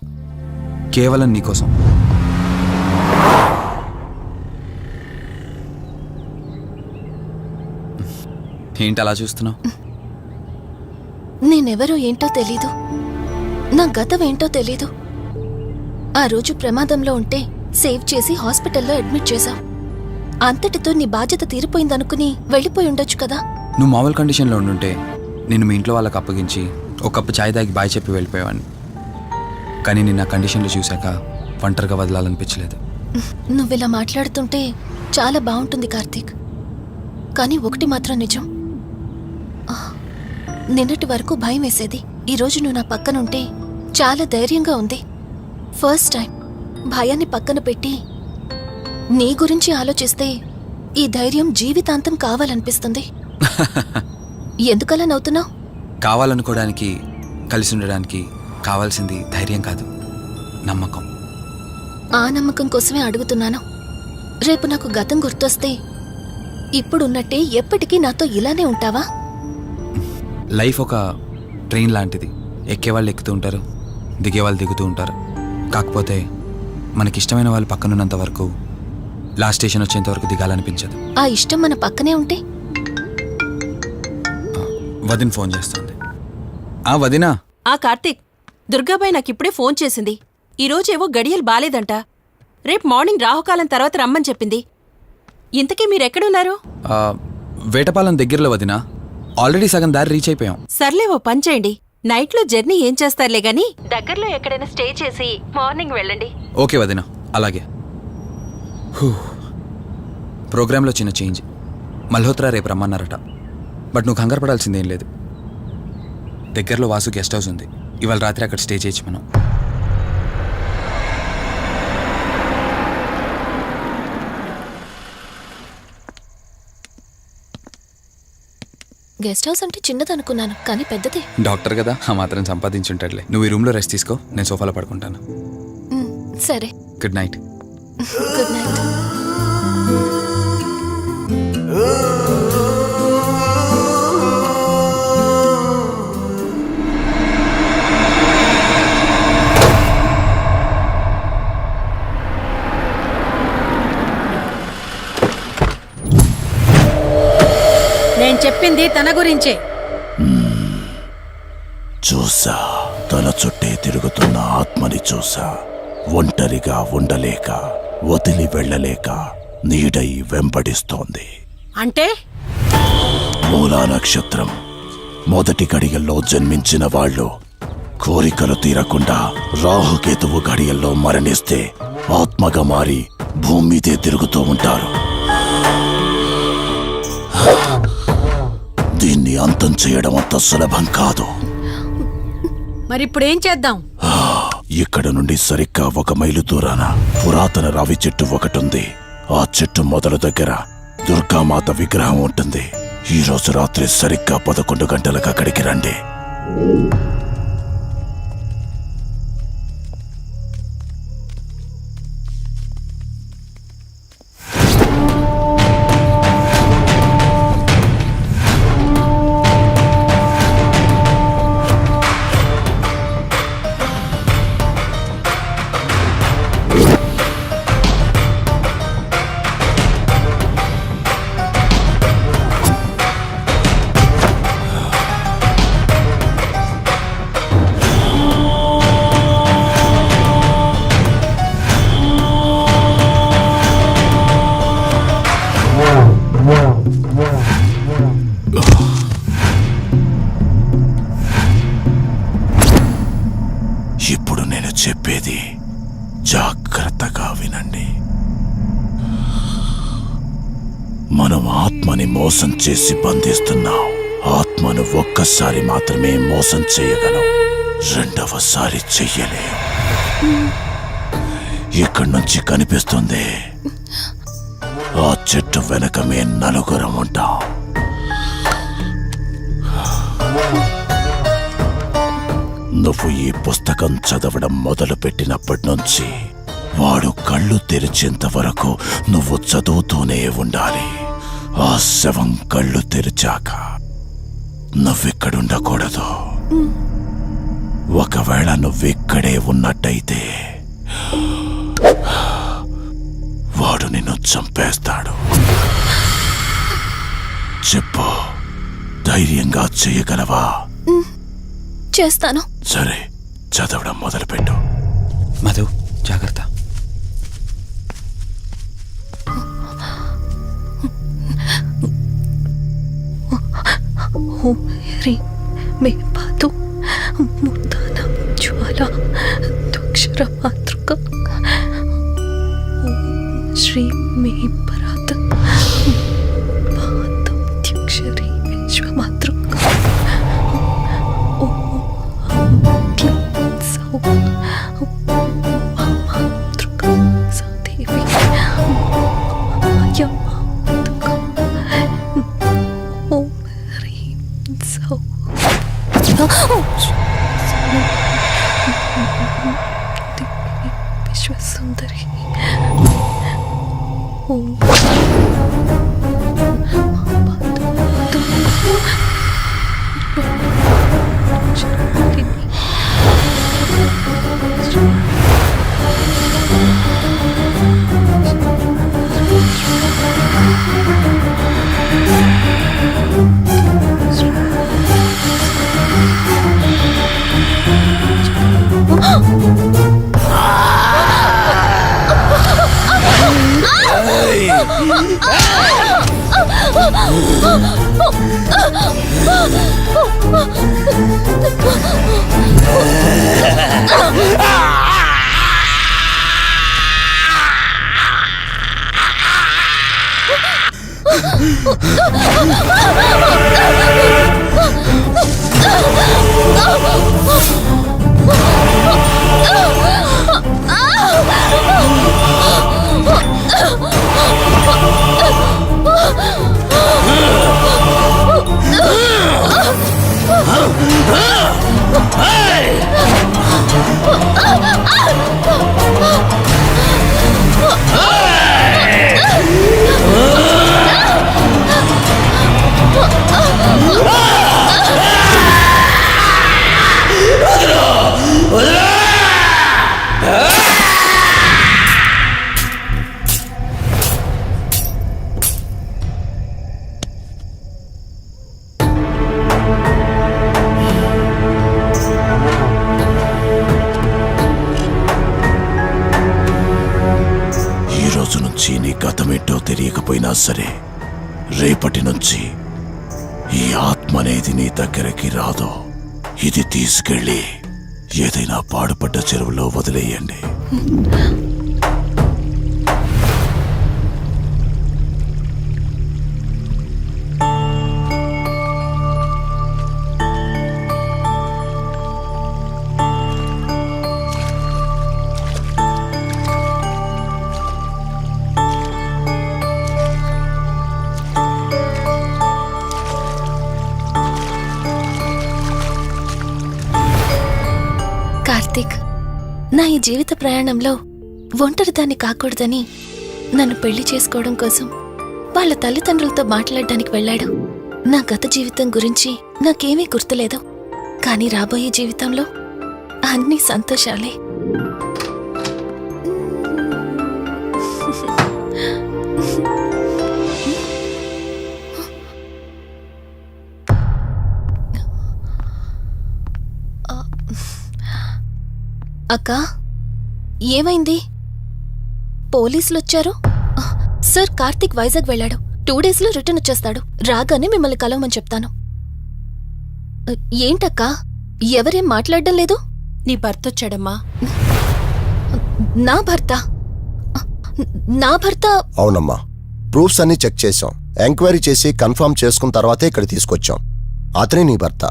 S1: కేవలం నీకోసం. ఏంటి అలా చూస్తున్నావు?
S3: నేనెవరో ఏంటో తెలీదు, నా గతం ఏంటో తెలీదు. ఆ రోజు ప్రమాదంలో ఉంటే సేవ్ చేసి హాస్పిటల్లో అడ్మిట్ చేశావు. అంతటితో నీ బాధ్యత తీరిపోయిందనుకుని వెళ్ళిపోయి ఉండొచ్చు కదా.
S1: నువ్వు మామూలు కండిషన్లో ఉండుంటే నేను మీ ఇంట్లో వాళ్ళకి అప్పగించి ఒక కప్పు ఛాయ్ తాగి బాయ్ చెప్పి వెళ్ళిపోయేవాడిని. కానీ నేను నా కండిషన్లో చూశాక ఒంటరిగా వదలాలనిపించలేదు.
S3: నువ్విలా మాట్లాడుతుంటే చాలా బాగుంటుంది కార్తీక్. కానీ ఒకటి మాత్రం నిజం, నిన్నటి వరకు భయం వేసేది. ఈరోజు నువ్వు నా పక్కనుంటే చాలా ధైర్యంగా ఉంది. ఫస్ట్ టైం భయాన్ని పక్కన పెట్టి నీ గురించి ఆలోచిస్తే ఈ ధైర్యం జీవితాంతం కావాలనిపిస్తుంది. ఎందుకలా నవ్వుతున్నావు?
S1: కావాలనుకోవడానికి, కలిసి ఉండడానికి కావాల్సింది ధైర్యం కాదు, నమ్మకం.
S3: ఆ నమ్మకం కోసమే అడుగుతున్నాను. రేపు నాకు గతం గుర్తొస్తే ఇప్పుడున్నట్టే ఎప్పటికీ నాతో ఇలానే ఉంటావా?
S1: లైఫ్ ఒక ట్రైన్ లాంటిది. ఎక్కేవాళ్ళు ఎక్కుతూ ఉంటారు, దిగేవాళ్ళు దిగుతూ ఉంటారు. కాకపోతే మనకిష్టమైన వాళ్ళు పక్కనున్నంత వరకు లాస్ట్ స్టేషన్ వచ్చేంత వరకు దిగాలనిపించదు.
S3: ఆ ఇష్టం మన పక్కనే ఉంటే?
S1: వదిన ఫోన్ చేస్తుంది. ఆ వదినా.
S6: ఆ కార్తీక్, దుర్గాబాయ్ నాకిప్పుడే ఫోన్ చేసింది. ఈరోజేవో గడియలు బాలేదంట. రేపు మార్నింగ్ రాహుకాలం తర్వాత రమ్మని చెప్పింది. ఇంతకీ మీరెక్కడున్నారు?
S1: వేటపాలెం దగ్గరలో వదినా. ఆల్రెడీ సగం దారి రీచ్ అయిపోయాం.
S6: సర్లే, ఓ పని చేయండి. నైట్లో జర్నీ ఏం చేస్తారులే గాని దగ్గరలో ఎక్కడైనా స్టే చేసి మార్నింగ్ వెళ్ళండి.
S1: ఓకే వదినా, అలాగే. ప్రోగ్రాంలో చిన్న చేంజ్. మల్హోత్రా రేపు రమ్మన్నారట. బట్ నువ్వు కంగారు పడాల్సిందేం లేదు. దగ్గరలో వాసు గెస్ట్ హౌస్ ఉంది. ఇవాళ రాత్రి అక్కడ స్టే చేయొచ్చు మనం.
S3: గెస్ట్ హౌస్ అంటే చిన్నదనుకున్నాను, కానీ పెద్దదే.
S1: డాక్టర్ కదా, ఆ మాత్రం సంపాదించుంటాడులే. నువ్వు ఈ రూమ్లో రెస్ట్ తీసుకో, నేను సోఫాలో పడుకుంటాను.
S3: సరే,
S1: గుడ్ నైట్.
S3: Good night.
S8: నేను చెప్పింది తన గురించే.
S12: చూసా, తన చుట్టే తిరుగుతున్న ఆత్మని చూసా. ఒంటరిగా ఉండలేక, వదిలి వెళ్ళలేక నీడై వెంబడిస్తోంది.
S8: అంటే
S12: మూలా నక్షత్రం మొదటి గడియల్లో జన్మించిన వాళ్ళు కోరికలు తీరకుండా రాహుకేతువు గడియల్లో మరణిస్తే ఆత్మగా మారి భూమి మీదే తిరుగుతూ ఉంటారు. దీన్ని అంతం చేయడం అంత సులభం కాదు.
S8: మరిప్పుడేం చేద్దాం?
S12: ఇక్కడ నుండి సరిగ్గా 1 మైలు దూరాన పురాతన రావి చెట్టు ఒకటుంది. ఆ చెట్టు మొదల దగ్గర దుర్గామాత విగ్రహం ఉంటుంది. ఈ రోజు రాత్రి సరిగ్గా 11 గంటలకు అక్కడికి రండి. మోసం చేసి బంధిస్తున్నావు. ఆత్మను ఒక్కసారి మాత్రమే మోసం చేయగలవు, రెండవసారి చెయ్యలేవు. ఇక్కడి నుంచి కనిపిస్తుంది, ఆ చెట్టు వెనకమే నలుగురం ఉంటాం. నువ్వు ఈ పుస్తకం చదవడం మొదలుపెట్టినప్పటి నుంచి వాడు కళ్ళు తెరిచేంత వరకు నువ్వు చదువుతూనే ఉండాలి. ఆ శవం కళ్ళు తెరిచాక నువ్విక్కడుండకూడదు. ఒకవేళ నువ్విక్కడే ఉన్నట్టయితే వాడు నిన్ను చంపేస్తాడు. చెప్పు, ధైర్యంగా చేయగలవా?
S3: చేస్తాను.
S12: సరే, చదవడం మొదలుపెట్టు.
S1: మధు, జాగ్రత్త.
S3: మే పాదు ముద్దాన జ్వాల దుక్షర మాతృక శ్రీ మే పరాత్ పాదక్షరి విశ్వమాతృక మాతృక సదేవి ఓం హ్రీం సౌ విశ్వసుందరి ఓం
S12: గతమేంటో తెలియకపోయినా సరే, రేపటి నుంచి ఈ ఆత్మ అనేది నీ దగ్గరికి రాదు. ఇది తీసుకెళ్ళి ఏదైనా పాడుపడ్డ చెరువులో వదిలేయండి.
S3: కార్తీక్, నా ఈ జీవిత ప్రయాణంలో ఒంటరిదాన్ని కాకూడదని నన్ను పెళ్లి చేసుకోవడం కోసం వాళ్ళ తల్లిదండ్రులతో మాట్లాడడానికి వెళ్ళాడు. నా గత జీవితం గురించి నాకేమీ గుర్తులేదు, కానీ రాబోయే జీవితంలో అన్ని సంతోషాలే. అక్కా, ఏమైంది? పోలీసులొచ్చారు. సార్, కార్తీక్ వైజాగ్ వెళ్ళాడు. 2 డేస్లో రిటర్న్ వచ్చేస్తాడు. రాగానే మిమ్మల్ని కలవమని చెప్తాను. ఏంటక్కా, ఎవరేం మాట్లాడడం లేదు?
S6: నీ భర్త వచ్చాడమ్మా.
S3: నా భర్త? నా భర్త?
S5: అవునమ్మా, ప్రూఫ్స్ అన్ని చెక్ చేశాం. ఎంక్వైరీ చేసి కన్ఫర్మ్ చేసుకున్న తర్వాతే ఇక్కడ తీసుకొచ్చాం. అతనే నీ భర్త.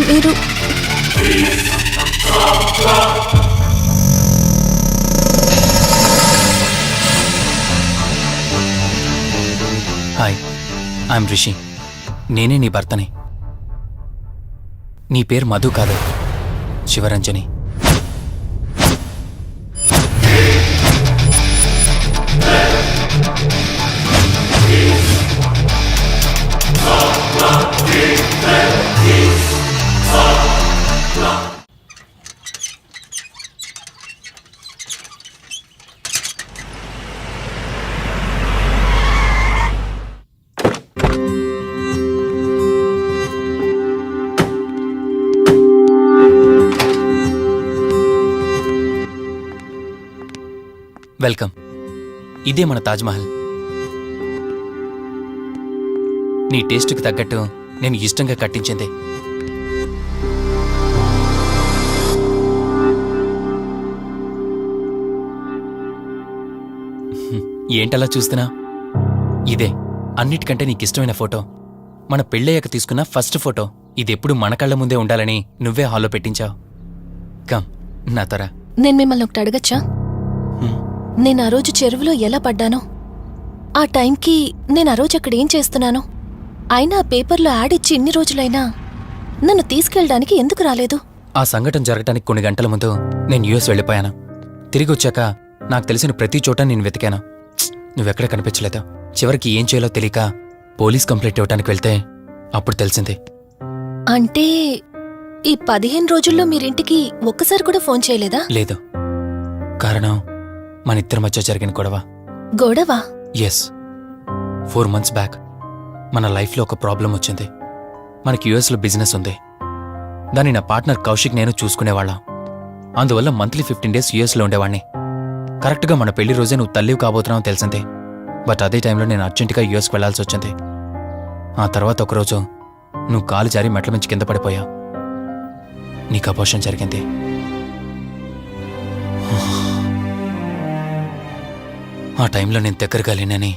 S3: మీరు
S1: హాయ్, ఐఎమ్ రిషి. నేనే నీ భర్తని. నీ పేరు మధు కాదు, శివరంజని. వెల్కమ్. ఇదే మన తాజ్మహల్. నీ టేస్ట్కి తగ్గట్టు నేను ఇష్టంగా కట్టించింది. ఏంటలా చూస్తున్నా? ఇదే అన్నిటికంటే నీకిష్టమైన ఫోటో. మన పెళ్ళయ్యాక తీసుకున్న ఫస్ట్ ఫోటో. ఇదెప్పుడు మన కళ్ళ ముందే ఉండాలని నువ్వే హాల్లో పెట్టించావు. కమ్ నా త్వర.
S3: నేను మిమ్మల్ని ఒకటి అడగచ్చా? నేను ఆ రోజు చెరువులో ఎలా పడ్డానో, ఆ టైంకి నేను ఆ రోజు అక్కడ ఏం చేస్తున్నానో, అయినా ఆ పేపర్లో యాడ్ ఇచ్చి ఇన్ని రోజులైనా నన్ను తీసుకెళ్ళడానికి ఎందుకు రాలేదు?
S1: ఆ సంఘటన జరగటానికి కొన్ని గంటల ముందు నేను యుఎస్ వెళ్ళిపోయాను. తిరిగి వచ్చాక నాకు తెలిసిన ప్రతి చోట నేను వెతికాను. నువ్వెక్కడ కనిపించలేదు. చివరికి ఏం చేయాలో తెలియక పోలీస్ కంప్లైంట్ ఇవ్వడానికి వెళ్తే అప్పుడు తెలిసింది.
S3: అంటే ఈ 15 రోజుల్లో మీరింటికి ఒక్కసారి కూడా ఫోన్ చేయలేదా?
S1: లేదు. కారణం మన ఇద్దరి మధ్య జరిగిన గొడవ.
S3: గొడవ?
S1: ఎస్. 4 months బ్యాక్ మన లైఫ్లో ఒక ప్రాబ్లం వచ్చింది. మనకి యుఎస్లో బిజినెస్ ఉంది. దాన్ని నా పార్ట్నర్ కౌశిక్ నేను చూసుకునేవాళ్ళం. అందువల్ల మంత్లీ 15 days యుఎస్లో ఉండేవాణ్ణి. కరెక్ట్గా మన పెళ్లి రోజే నువ్వు తల్లివి కాబోతున్నావు తెలిసింది. బట్ అదే టైంలో నేను అర్జెంటుగా యుఎస్కి వెళ్లాల్సి వచ్చింది. ఆ తర్వాత ఒకరోజు నువ్వు కాలు జారి మెట్ల మించి కింద పడిపోయావు. నీకు అబార్షన్ జరిగింది. ఆ టైంలో నేను దగ్గరగా లేనని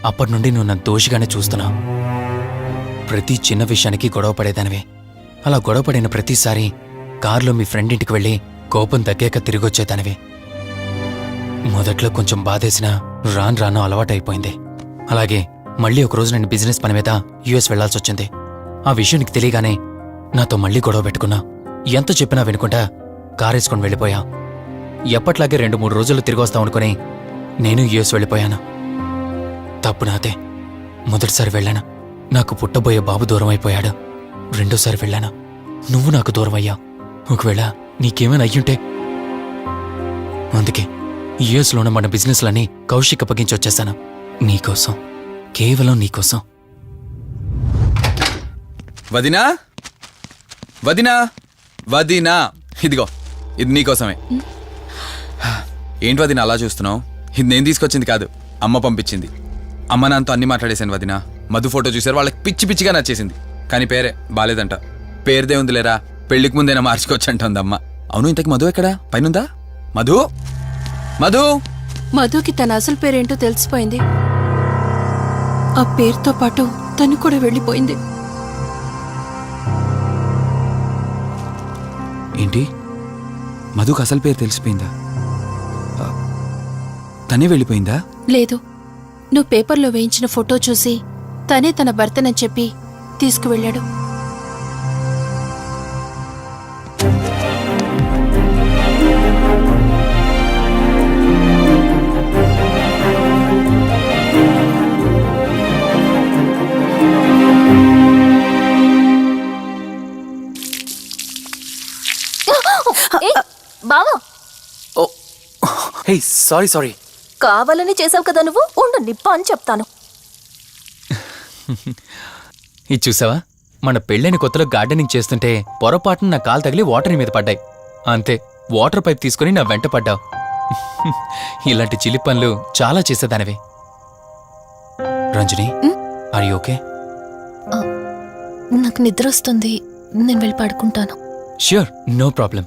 S1: అప్పటి నుండి నువ్వు నన్ను దోషిగానే చూస్తున్నావు. ప్రతి చిన్న విషయానికి గొడవ పడేదానివే. అలా గొడవ పడిన ప్రతిసారి కారులో మీ ఫ్రెండ్ ఇంటికి వెళ్ళి కోపం తగ్గాక తిరిగొచ్చేదానివి. మొదట్లో కొంచెం బాధేసినా రాను రాను అలవాటైపోయింది. అలాగే మళ్ళీ ఒకరోజు నేను బిజినెస్ పని మీద యుఎస్ వెళ్లాల్సి వచ్చింది. ఆ విషయం నీకు తెలియగానే నాతో మళ్ళీ గొడవ పెట్టుకున్నా. ఎంత చెప్పినా వినుకుంటా కారేసుకొని వెళ్ళిపోయా. ఎప్పట్లాగే 2-3 రోజుల్లో తిరిగి వస్తామనుకుని నేను యుఎస్ వెళ్ళిపోయాను. తప్పు నాదే. మొదటిసారి వెళ్ళాను, నాకు పుట్టబోయే బాబు దూరం అయిపోయాడు. రెండోసారి వెళ్ళాను, నువ్వు నాకు దూరం అయ్యా. ఒకవేళ నీకేమైనా అయ్యుంటే. అందుకే యుఎస్లోనే మన బిజినెస్లన్నీ కౌశిక్ అప్పగించి వచ్చేసాను. నీకోసం, కేవలం నీకోసం. వదినా, వదినా, వదినా, ఇదిగో ఇది నీకోసమే. ఏంటి వదినా అలా చూస్తున్నావు? ఇది నేను తీసుకొచ్చింది కాదు, అమ్మ పంపించింది. అమ్మ నాన్నతో అన్ని మాట్లాడేశాను వదినా. మధు ఫోటో చూశారు, వాళ్ళకి పిచ్చి పిచ్చిగా నచ్చేసింది. కానీ పేరే బాలేదంట. పేరుదే ఉంది లేరా, పెళ్లికి ముందైనా మార్చుకోవచ్చంటుంది అమ్మ. అవును, ఇంతకు మధు ఎక్కడా? పైనుందా? మధు, మధు.
S6: మధుకి తన అసలు పేరేంటో తెలిసిపోయింది. ఆ పేరుతో పాటు తను కూడా వెళ్ళిపోయింది.
S1: ఏంటి, మధుకు అసలు పేరు తెలిసిపోయిందా? తనే వెళ్ళిపోయిందా?
S6: లేదు, నువ్వు పేపర్లో వేయించిన ఫోటో చూసి తనే తన భర్తనని చెప్పి తీసుకువెళ్ళాడు.
S3: బావా,
S1: హే, సారీ.
S3: కావాలని చేసావు కదా నువ్వు. ఉండు, నిప్ప అని చెప్తాను.
S1: ఇది చూసావా, మన పెళ్ళైన కొత్తలో గార్డెనింగ్ చేస్తుంటే పొరపాటున నా కాలు తగిలి వాటర్ మీద పడ్డాయి. అంతే, వాటర్ పైప్ తీసుకుని నా వెంట పడ్డావు. ఇలాంటి చిలి పనులు చాలా చేసేదానివి. Ranjani are you okay?
S3: నాకు నిద్ర వస్తుంది, నేను వెళ్ళి పడుకుంటాను.
S1: Sure, no problem.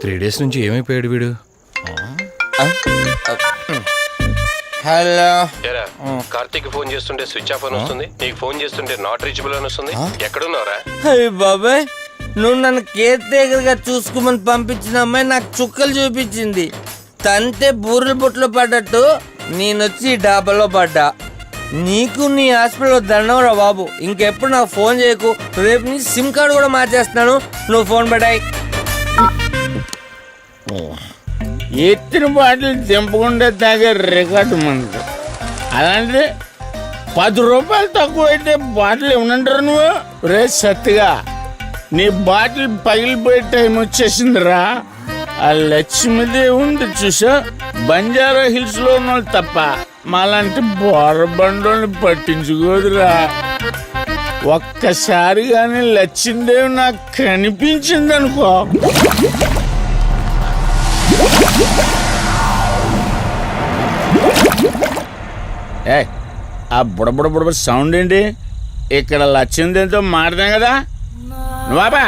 S2: Three days నుంచి ఏమైపోయాడు వీడు?
S9: హలో.
S2: కార్తీక్ ఫోన్ చేస్తుంటే స్విచ్ ఆఫ్ అని వస్తుంది, నీకు ఫోన్ చేస్తుంటే నాట్ రీచబుల్ అని వస్తుంది. ఎక్కడున్నారా?
S9: అయ్య బాబాయ్, నువ్వు నన్ను కేర్ టేకర్గా చూసుకోమని పంపించిన అమ్మాయి నాకు చుక్కలు చూపించింది. తంతే బూరెల బుట్టలో పడ్డట్టు నేనొచ్చి డాబాలో పడ్డా. నీకు నీ హాస్పిటల్లో దండవరా బాబు. ఇంకెప్పుడు నాకు ఫోన్ చేయకు. రేపు నీ సిమ్ కార్డు కూడా మార్చేస్తున్నాను. నువ్వు ఫోన్ పడాయి.
S13: ఎత్తిన బాటిల్ తెంపకుండా తాగే రికార్డు మనకు. అలాంటి 10 రూపాయలు తక్కువ అయితే బాటిల్ ఏమనంటారు నువ్వు? రే సత్తిగా, నీ బాటిల్ పగిలిపోయే టైం వచ్చేసిందిరా. ఆ లక్ష్మీదేవి ఉంది చూసా, బంజారా హిల్స్ లో ఉన్న వాళ్ళు తప్ప మాలాంటి బోరబండోని పట్టించుకోదురా. ఒక్కసారి కానీ లక్ష్మీదేవి నాకు కనిపించింది అనుకో, ఏ ఆ బుడబుడ సౌండ్ ఏంటి? ఇక్కడ లక్ష్మీదేవితో మాట్లాడాం కదా నువ్వా?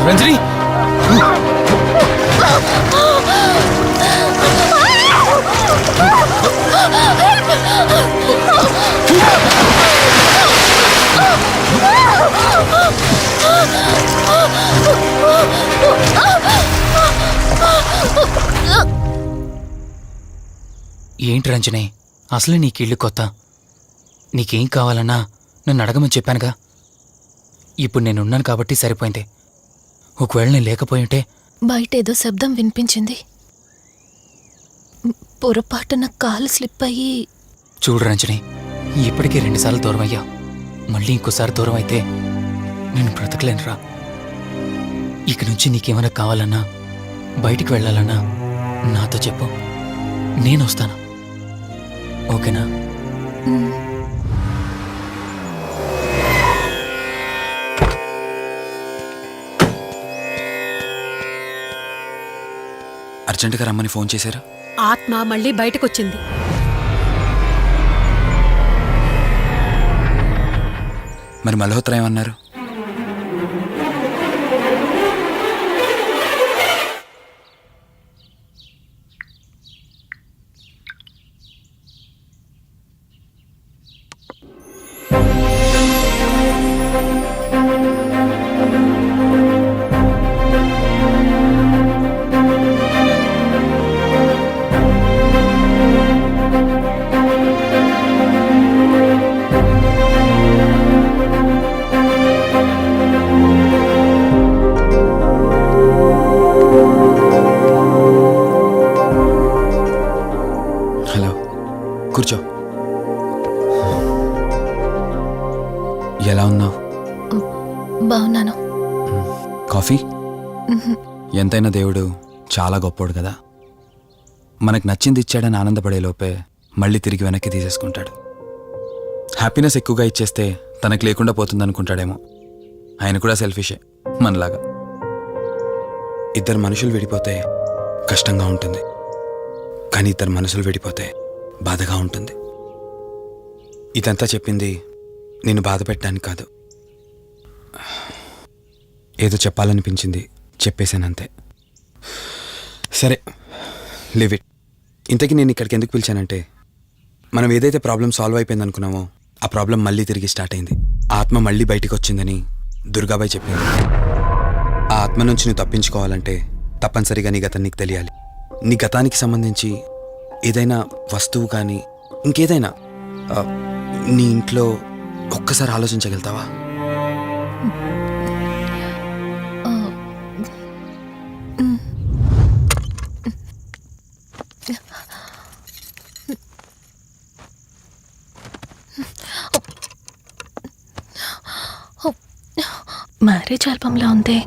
S1: రంజని, ఏంటి రంజని, అసలే నీకు ఇల్లు కొత్త. నీకేం కావాలన్నా నన్ను అడగమని చెప్పానుగా. ఇప్పుడు నేనున్నాను కాబట్టి సరిపోయింది. ఒకవేళ నేను లేకపోయి ఉంటే
S3: బయట ఏదో శబ్దం వినిపించింది. పొరపాటున కాలు స్లిప్ అయ్యి.
S1: చూడు రంజని, ఇప్పటికే 2 సార్లు దూరం అయ్యా. మళ్ళీ ఇంకోసారి దూరం అయితే నేను బ్రతకలేనురా. ఇక నుంచి నీకేమైనా కావాలన్నా, బయటికి వెళ్ళాలన్నా నాతో చెప్పు, నేను వస్తాను. ఓకేనా? అర్జెంటుగా రమ్మని ఫోన్ చేశారు.
S8: ఆత్మ మళ్ళీ బయటకొచ్చింది.
S1: మరి మల్హోత్రా ఏమన్నారు? కాఫీ? ఎంతైనా దేవుడు చాలా గొప్పోడు కదా. మనకు నచ్చింది ఇచ్చాడని ఆనందపడే లోపే మళ్ళీ తిరిగి వెనక్కి తీసేసుకుంటాడు. హ్యాపీనెస్ ఎక్కువగా ఇచ్చేస్తే తనకు లేకుండా పోతుందనుకుంటాడేమో. ఆయన కూడా సెల్ఫిషే మనలాగా. ఇద్దరు మనుషులు విడిపోతే కష్టంగా ఉంటుంది, కానీ ఇద్దరు మనసులు విడిపోతే బాధగా ఉంటుంది. ఇదంతా చెప్పింది నేను బాధ పెట్టడానికి కాదు, ఏదో చెప్పాలనిపించింది చెప్పేశానంతే. సరే, లివ్ ఇట్. ఇంతకీ నేను ఇక్కడికి ఎందుకు పిలిచానంటే, మనం ఏదైతే ప్రాబ్లం సాల్వ్ అయిపోయింది అనుకున్నామో ఆ ప్రాబ్లం మళ్ళీ తిరిగి స్టార్ట్ అయింది. ఆ ఆత్మ మళ్ళీ బయటికి వచ్చిందని దుర్గాబాయ్ చెప్పింది. ఆ ఆత్మ నుంచి నువ్వు తప్పించుకోవాలంటే తప్పనిసరిగా నీ గతం నీకు తెలియాలి. నీ గతానికి సంబంధించి ఏదైనా వస్తువు కానీ ఇంకేదైనా నీ ఇంట్లో ఒక్కసారి ఆలోచించగలుగుతావా?
S3: మ్యారేజ్ ఆల్బంలా ఉంది.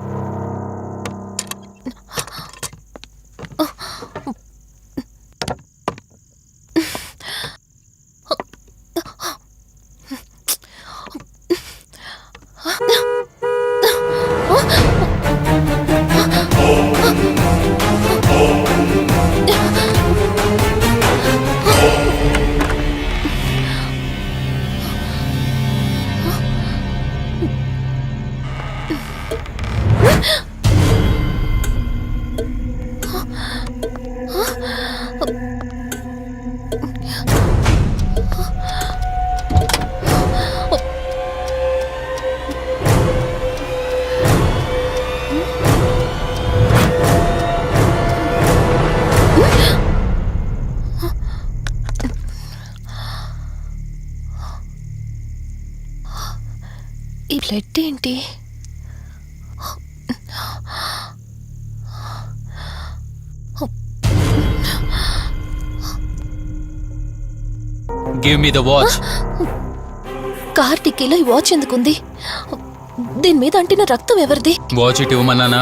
S3: ఈ బ్లడ్ ఏంటి?
S10: Give me the watch.
S3: Car టిక్కీలో ఈ వాచ్ ఎందుకుంది? దీని మీద అంటిన రక్తం ఎవరిది?
S10: వాచ్ ఇటు ఇవ్వమన్నానా?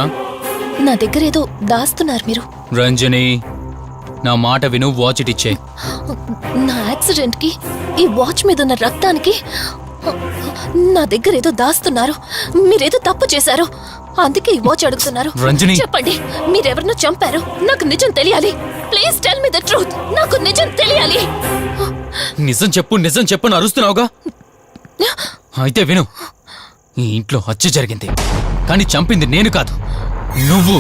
S3: నా దగ్గర ఏదో దాస్తున్నారు మీరు.
S10: రంజని, నా మాట విను, వాచ్ ఇటు ఇచ్చే.
S3: నా యాక్సిడెంట్ కి ఈ వాచ్ మీద ఉన్న రక్తానికి నా దగ్గర ఏదో దాస్తున్నారు. మీరేదో తప్పు చేశారు, అందుకే ఈ వాచ్ అడుగుతున్నారు.
S10: రంజని,
S3: చెప్పండి, మీరెవరినో చంపారు. నాకు నిజం తెలియాలి. Please tell me the truth. నాకు నిజం తెలియాలి.
S10: నిజం చెప్పు, నిజం చెప్పు అని అరుస్తున్నావుగా. అయితే విను, ఈ ఇంట్లో హత్య జరిగింది, కానీ చంపింది నేను కాదు, నువ్వు.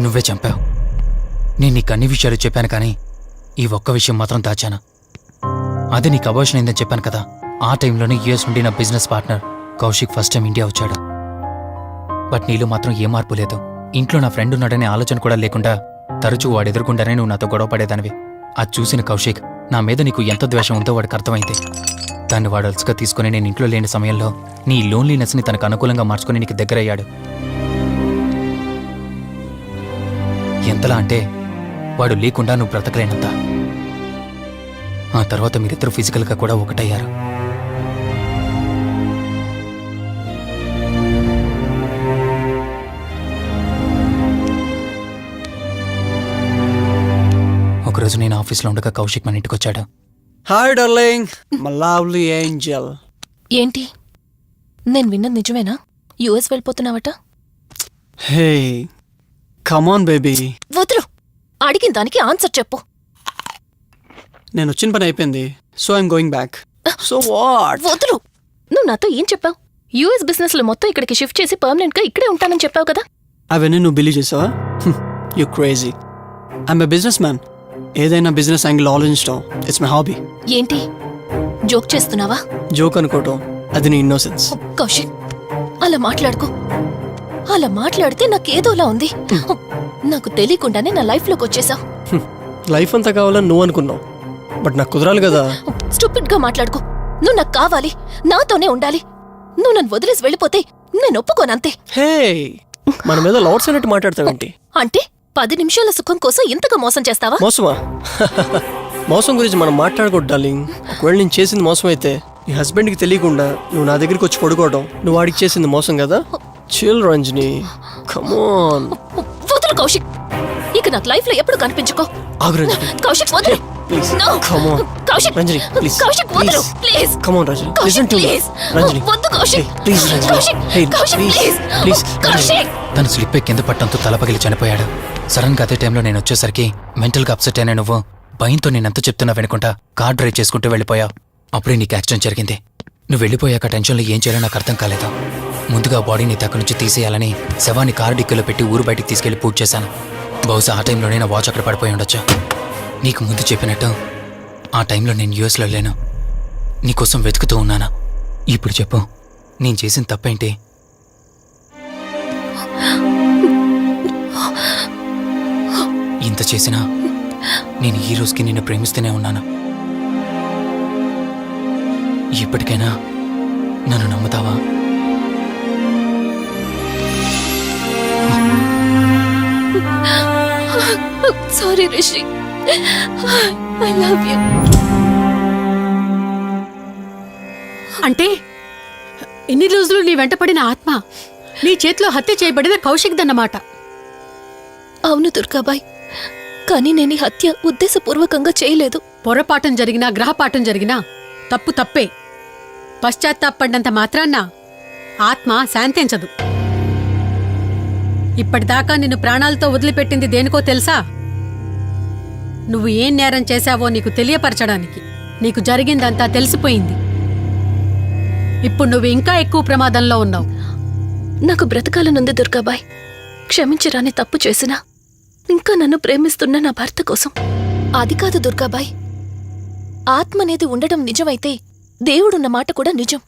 S10: నువ్వే చంపావు. నేను నీకు అన్ని విషయాలు చెప్పాను, కానీ ఈ ఒక్క విషయం మాత్రం దాచాను. అది నీకు అబార్షన్ అయిందని చెప్పాను కదా. ఆ టైంలోనే యూఎస్ నుండి నా business partner Kaushik first time India వచ్చాడు. బట్ నీలో మాత్రం ఏ మార్పు లేదు. ఇంట్లో నా ఫ్రెండ్ ఉన్నాడనే ఆలోచన కూడా లేకుండా తరచూ వాడు ఎదుర్కొంటానే నువ్వు నాతో గొడవ పడేదానివి. అది చూసిన కౌశిక్ నా మీద నీకు ఎంత ద్వేషం ఉందో వాడికి అర్థమైంది. దాన్ని వాడు అలసిగా తీసుకుని నేను ఇంట్లో లేని సమయంలో నీ లోన్లీనెస్ని తనకు అనుకూలంగా మార్చుకుని నీకు దగ్గరయ్యాడు. ఎంతలా అంటే వాడు లేకుండా నువ్వు బ్రతకలేనంత. ఆ తర్వాత మీరిద్దరూ ఫిజికల్గా కూడా ఒకటయ్యారు. ఒకరోజు నేను ఆఫీస్లో ఉండగా కౌశిక్ మన ఇంటికి వచ్చాడు.
S7: Hi darling, my lovely angel.
S3: ఏంటి, నేను విన్నది నిజమేనా? యుఎస్ వెళ్ళిపోతున్నావట?
S7: Hey come on baby.
S3: వదులు, అడిగిన దానికి ఆన్సర్ చెప్పు.
S7: నేను వచ్చిన పని అయిపోయింది, so I'm going back. So what?
S3: వదులు. నువ్వు నాతో ఏం చెప్పావు? యుఎస్ బిజినెస్ లో మొత్తం ఇక్కడికి షిఫ్ట్ చేసి పర్మనెంట్ గా ఇక్కడే ఉంటానని చెప్పావు కదా.
S7: అవన్నీ నువ్వు బిలీవ్ చేసావా? You crazy. I'm a business man. ఏదైనా బిజినెస్ యాంగిల్ ఆలోచించడం ఇట్స్ మై హాబీ.
S3: ఏంటి, జోక్ చేస్తున్నావా?
S7: జోక్ అనుకోవటం అది నీ ఇన్నోసెన్స్.
S3: కౌశిక్, అలా మాట్లాడుకో. అలా మాట్లాడితే నాకేదోలా ఉంది. నాకు తెలియకుండానే నా లైఫ్ లోకి వచ్చేసావు.
S7: లైఫ్ అంతా కావాలని నువ్వు అనుకున్నావు, బట్ నాకు కుదరాలి కదా.
S3: స్టూపిడ్ గా మాట్లాడుకో. నువ్వు నాకు కావాలి, నాతోనే ఉండాలి. నువ్వు నన్ను వదిలేసి వెళ్ళిపోతే నేను ఒప్పుకోనంతే.
S7: హే, మన మీద లవర్స్ అన్నట్టు మాట్లాడతావేంటి?
S3: అంటే 10 నిమిషాల సుఖం కోసం ఇంతగా మోసం చేస్తావా?
S7: మోసమా? మోసం గురించి మనం మాట్లాడకూడదు డార్లింగ్. ఒకవేళ నేను చేసింది మోసం అయితే నీ హస్బెండ్కి తెలియకుండా నువ్వు నా దగ్గరికి వచ్చి పడుకోవడం నువ్వు వాడికి చేసింది మోసం కదా. Chill Ranjani, come on.
S3: వదులు కౌశిక్, ఇక నాకు లైఫ్ లో ఎప్పుడు కనిపించుకో.
S7: ఆగు రంజని,
S3: కౌశిక్ వదులు.
S7: Please.
S3: No.
S7: Come on
S3: Kaushik,
S7: Ranjani, please.
S3: Kaushik వదులు please.
S7: Come on Ranjani,
S3: Kaushik
S7: listen to me.
S3: Please.
S7: Ranjani,
S3: వద్దు Kaushik.
S7: Please Ranjani.
S3: Kaushik,
S7: hey,
S3: Kaushik please.
S10: Please
S3: Kaushik.
S10: తను స్లిప్ అయి కింద పట్టడంతో తలపగిలి చనిపోయాడు. సడన్ గా అదే టైంలో నేను వచ్చేసరికి మెంటల్ గా అప్సెట్ అయినా నువ్వు భయంతో నేనెంత చెప్తున్నా వినుకుంటా కార్ డ్రైవ్ చేసుకుంటూ వెళ్ళిపోయావు. అప్పుడే నీకు యాక్సిడెంట్ జరిగింది. నువ్వు వెళ్ళిపోయాక టెన్షన్లో ఏం చేయాలో నాకు అర్థం కాలేదు. ముందుగా బాడీని అక్కడి నుంచి తీసేయాలని శవాన్ని కారు డిక్కీలో పెట్టి ఊరు బయటికి తీసుకెళ్లి పూజ చేశాను. బహుశా ఆ టైంలోనే నా వాచ్ అక్కడ పడిపోయి ఉండొచ్చు. నీకు ముందు చెప్పినట్టు ఆ టైంలో నేను యూఎస్లో లేను. నీకోసం వెతుకుతూ ఉన్నాను. ఇప్పుడు చెప్పు, నేను చేసిన తప్పేంటి? ఇంత చేసినా నేను ఈ రోజుకి నిన్ను ప్రేమిస్తూనే ఉన్నాను. ఇప్పటికైనా నన్ను నమ్ముతావా?
S3: Sorry Rishi, I love you.
S8: అంటే ఇన్ని రోజులు నీ వెంటపడిన ఆత్మ నీ చేతిలో హత్య చేయబడిన కౌశిక్ దన్నమాట.
S3: అవును దుర్గాబాయ్, కానీ నేను ఈ హత్య ఉద్దేశపూర్వకంగా చేయలేదు.
S8: పొరపాఠం జరిగినా గ్రహపాఠం జరిగినా తప్పు తప్పే. పశ్చాత్తాపడినంత మాత్రాన్న ఆత్మ శాంతించదు. ఇప్పటిదాకా నిన్ను ప్రాణాలతో వదిలిపెట్టింది దేనికో తెలుసా? నువ్వు ఏం నేరం చేశావో నీకు తెలియపరచడానికి. నీకు జరిగిందంతా తెలిసిపోయింది. ఇప్పుడు నువ్వు ఇంకా ఎక్కువ ప్రమాదంలో ఉన్నావు.
S3: నాకు బ్రతకాలనుంది దుర్గాబాయ్. క్షమించరాని తప్పు చేసినా ఇంకా నన్ను ప్రేమిస్తున్న నా భర్త కోసం. అది కాదు దుర్గాబాయ్, ఆత్మ అనేది ఉండడం నిజమైతే దేవుడున్న మాట కూడా నిజం.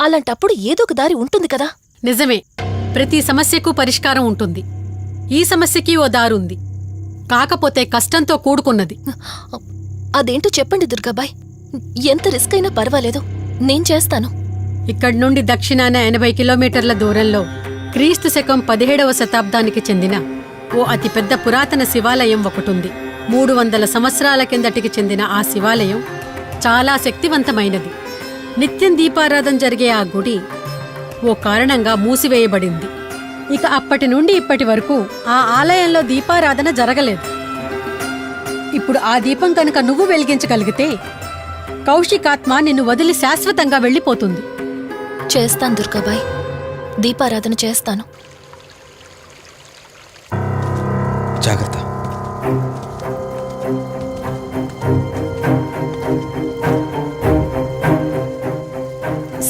S3: అలాంటప్పుడు ఏదో ఒక దారి ఉంటుంది కదా.
S8: నిజమే, ప్రతి సమస్యకు పరిష్కారం ఉంటుంది. ఈ సమస్యకి ఓ దారుంది, కాకపోతే కష్టంతో కూడుకున్నది.
S3: అదేంటో చెప్పండి దుర్గాబాయ్. ఎంత రిస్క్ అయినా పర్వాలేదు, నేను చేస్తాను.
S8: ఇక్కడి నుండి దక్షిణాన 80 కిలోమీటర్ల దూరంలో క్రీస్తు శకం 17వ శతాబ్దానికి చెందిన ఓ అతిపెద్ద పురాతన శివాలయం ఒకటుంది. 300 సంవత్సరాల కిందటికి చెందిన ఆ శివాలయం చాలా శక్తివంతమైనది. నిత్యం దీపారాధన జరిగే ఆ గుడి ఓ కారణంగా మూసివేయబడింది. ఇక అప్పటి నుండి ఇప్పటి వరకు ఆ ఆలయంలో దీపారాధన జరగలేదు. ఇప్పుడు ఆ దీపం కనుక నువ్వు వెలిగించగలిగితే కౌశికాత్మ నిన్ను వదిలి శాశ్వతంగా వెళ్ళిపోతుంది.
S3: చేస్తాను దుర్గాబాయ్, దీపారాధన చేస్తాను.
S1: జాగ్రత్త.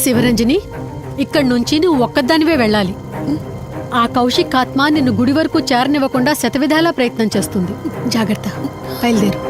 S8: శివరంజని, ఇక్కడి నుంచి నువ్వు ఒక్కదానివే వెళ్ళాలి. ఆ కౌశిక్ ఆత్మ నిన్ను గుడి వరకు చేరనివ్వకుండా శతవిధాలా ప్రయత్నం చేస్తుంది. జాగ్రత్త, బయలుదేరు.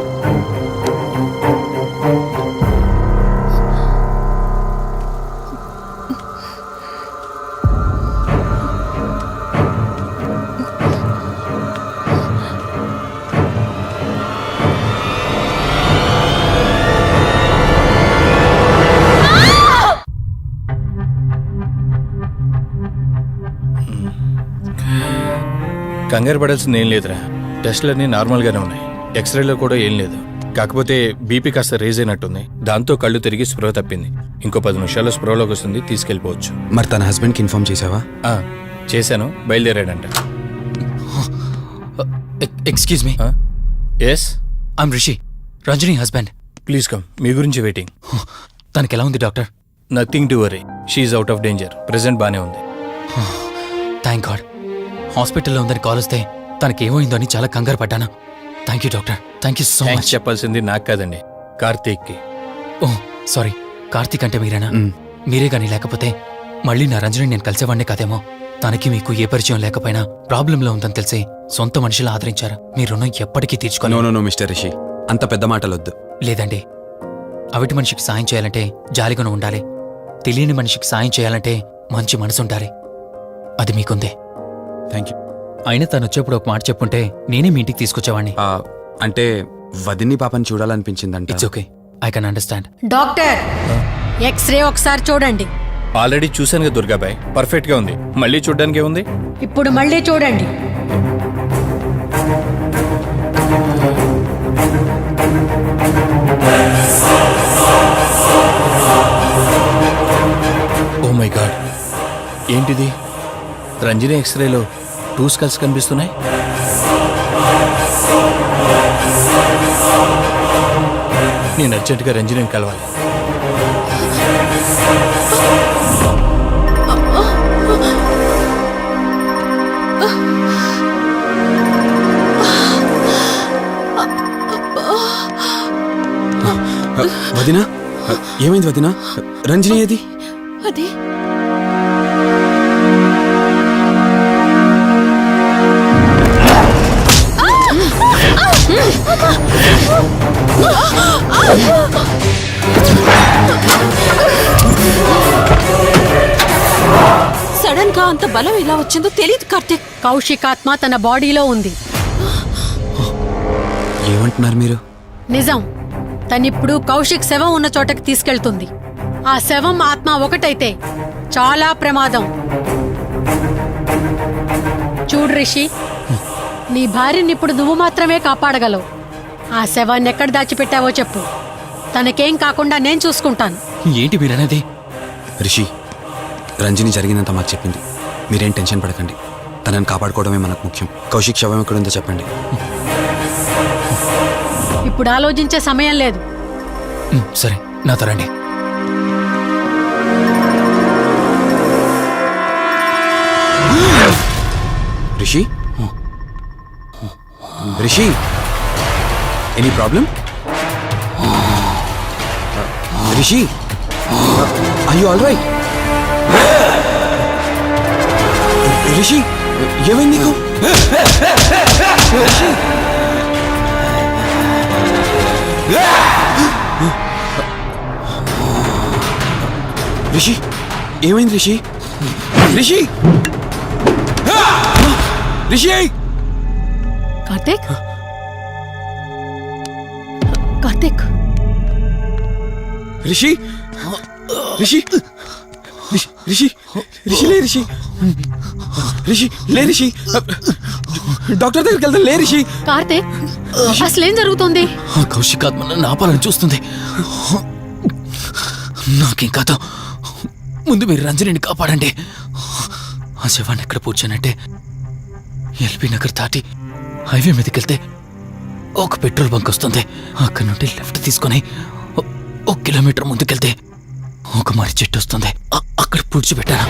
S2: కంగారు పడాల్సింది ఏం లేదురా. టెస్టులన్నీ నార్మల్గానే ఉన్నాయి. ఎక్స్రేలో కూడా ఏం లేదు. కాకపోతే బీపీ కాస్త రేజ్ అయినట్టుంది. దాంతో కళ్ళు తిరిగి స్పృహ తప్పింది. ఇంకో 10 నిమిషాల్లో స్పృహలోకి వస్తుంది, తీసుకెళ్ళిపోవచ్చు.
S1: మరి తన హస్బెండ్కి ఇన్ఫార్మ్ చేసావా?
S2: చేశాను, బయలుదేరాడంట.
S10: Excuse me.
S2: Yes,
S10: I'm Rishi, Ranjani husband.
S2: Please come. మీ గురించి వెయిటింగ్.
S10: తనకి ఎలా ఉంది doctor?
S2: Nothing to worry, she's out of danger. Present బానే ఉంది.
S10: Thank god. హాస్పిటల్లో ఉందని కాల్ వస్తే తనకేమైందో అని చాలా కంగారు పడ్డాను. Thank you doctor, thank you so much.
S2: చెప్పాల్సింది నాకు కాదండి, కార్తీక్కి.
S10: ఓ సారీ, కార్తీక్ అంటే మీరేనా? మీరే గానీ లేకపోతే మళ్ళీ నా రంజని నేను కలిసేవాడినే కాదేమో. తనకి మీకు ఏ పరిచయం లేకపోయినా ప్రాబ్లంలో ఉందని తెలిసి సొంత మనుషులు ఆదరించారు. మీ రుణం ఎప్పటికీ తీర్చుకోను.
S1: నో మిస్టర్ రిషి, అంత పెద్ద మాటలొద్దు.
S10: లేదండి, అవిటి మనిషికి సాయం చేయాలంటే జాలిగుణం ఉండాలి. తెలియని మనిషికి సాయం చేయాలంటే మంచి మనసు ఉండాలి. అది మీకుందే.
S1: Thank you.
S10: అయినా తను వచ్చేప్పుడు ఒక మాట చెప్పుంటే నేనే మీ ఇంటికి తీసుకొచ్చేవాడిని.
S1: అంటే వదిన్ని పాపని చూడాలనిపించిందంట.
S10: It's okay, I can understand.
S8: Doctor, x-ray ఒకసారి చూడండి.
S2: ఆల్రెడీ చూశాను కదా దుర్గాబాయ్, పర్ఫెక్ట్ గా ఉంది. మళ్ళీ చూడ్డానికి ఏముంది?
S8: ఇప్పుడు మళ్ళీ చూడండి.
S2: రంజని ఎక్స్రేలో 2 స్కల్స్ కనిపిస్తున్నాయి. నేను అర్జెంటుగా రంజనిని కలవాలి.
S1: వదినా, ఏమైంది వదినా? రంజని ఏది?
S3: అది
S6: సడన్ గా అంత బలం ఎలా వచ్చిందో తెలియదు కార్తీక్.
S8: కౌశిక్ ఆత్మ తన బాడీలో ఉంది.
S1: ఏమంటున్నారు మీరు?
S8: నిజం. తనిప్పుడు కౌశిక్ శవం ఉన్న చోటకి తీసుకెళ్తుంది. ఆ శవం ఆత్మ ఒకటైతే చాలా ప్రమాదం. చూడు రిషి, నీ భార్యని ఇప్పుడు నువ్వు మాత్రమే కాపాడగలవు. ఆ శవాన్ని ఎక్కడ దాచిపెట్టావో చెప్పు. తనకేం కాకుండా నేను చూసుకుంటాను.
S10: ఏంటి మీరనేది?
S1: రిషి, రంజని జరిగిందంతా మాకు చెప్పింది. మీరేం టెన్షన్ పడకండి. తనని కాపాడుకోవడమే మనకు ముఖ్యం. కౌశిక్ శవం ఎక్కడుందో చెప్పండి.
S8: ఇప్పుడు ఆలోచించే సమయం లేదు.
S10: సరే, నాతో రండి.
S1: Rishi, Rishi, any problem? Rishi, are you all right? Rishi, ఏమైంది నీకు? రిషి, రిషి, ఏమైంది రిషి? రిషి, రిషి!
S8: కార్తీక్, కార్తీక్,
S1: రిషి, రిషి, రిషి, రిషి, లే రిషి, రిషి, లే రిషి, డాక్టర్ దగ్గరికి వెళ్తాను. లే రిషి.
S8: కార్తీక్, అసలేం జరుగుతుంది?
S10: కౌశిక్ ఆత్మ నన్ను ఆపాలని చూస్తుంది. నాకేం కాదు. ముందు మీరు రంజనిని కాపాడండి. ఆ శవాన్ని ఎక్కడ పూడ్చానంటే ఎల్బీ నగర్ దాటి హైవే మీదకి వెళ్తే ఒక పెట్రోల్ బంక్ వస్తుంది. అక్కడ నుండి లెఫ్ట్ తీసుకొని 1 కిలోమీటర్ ముందుకెళ్తే ఒక మర్రి చెట్టు వస్తుంది. అక్కడ పూడ్చిపెట్టాను.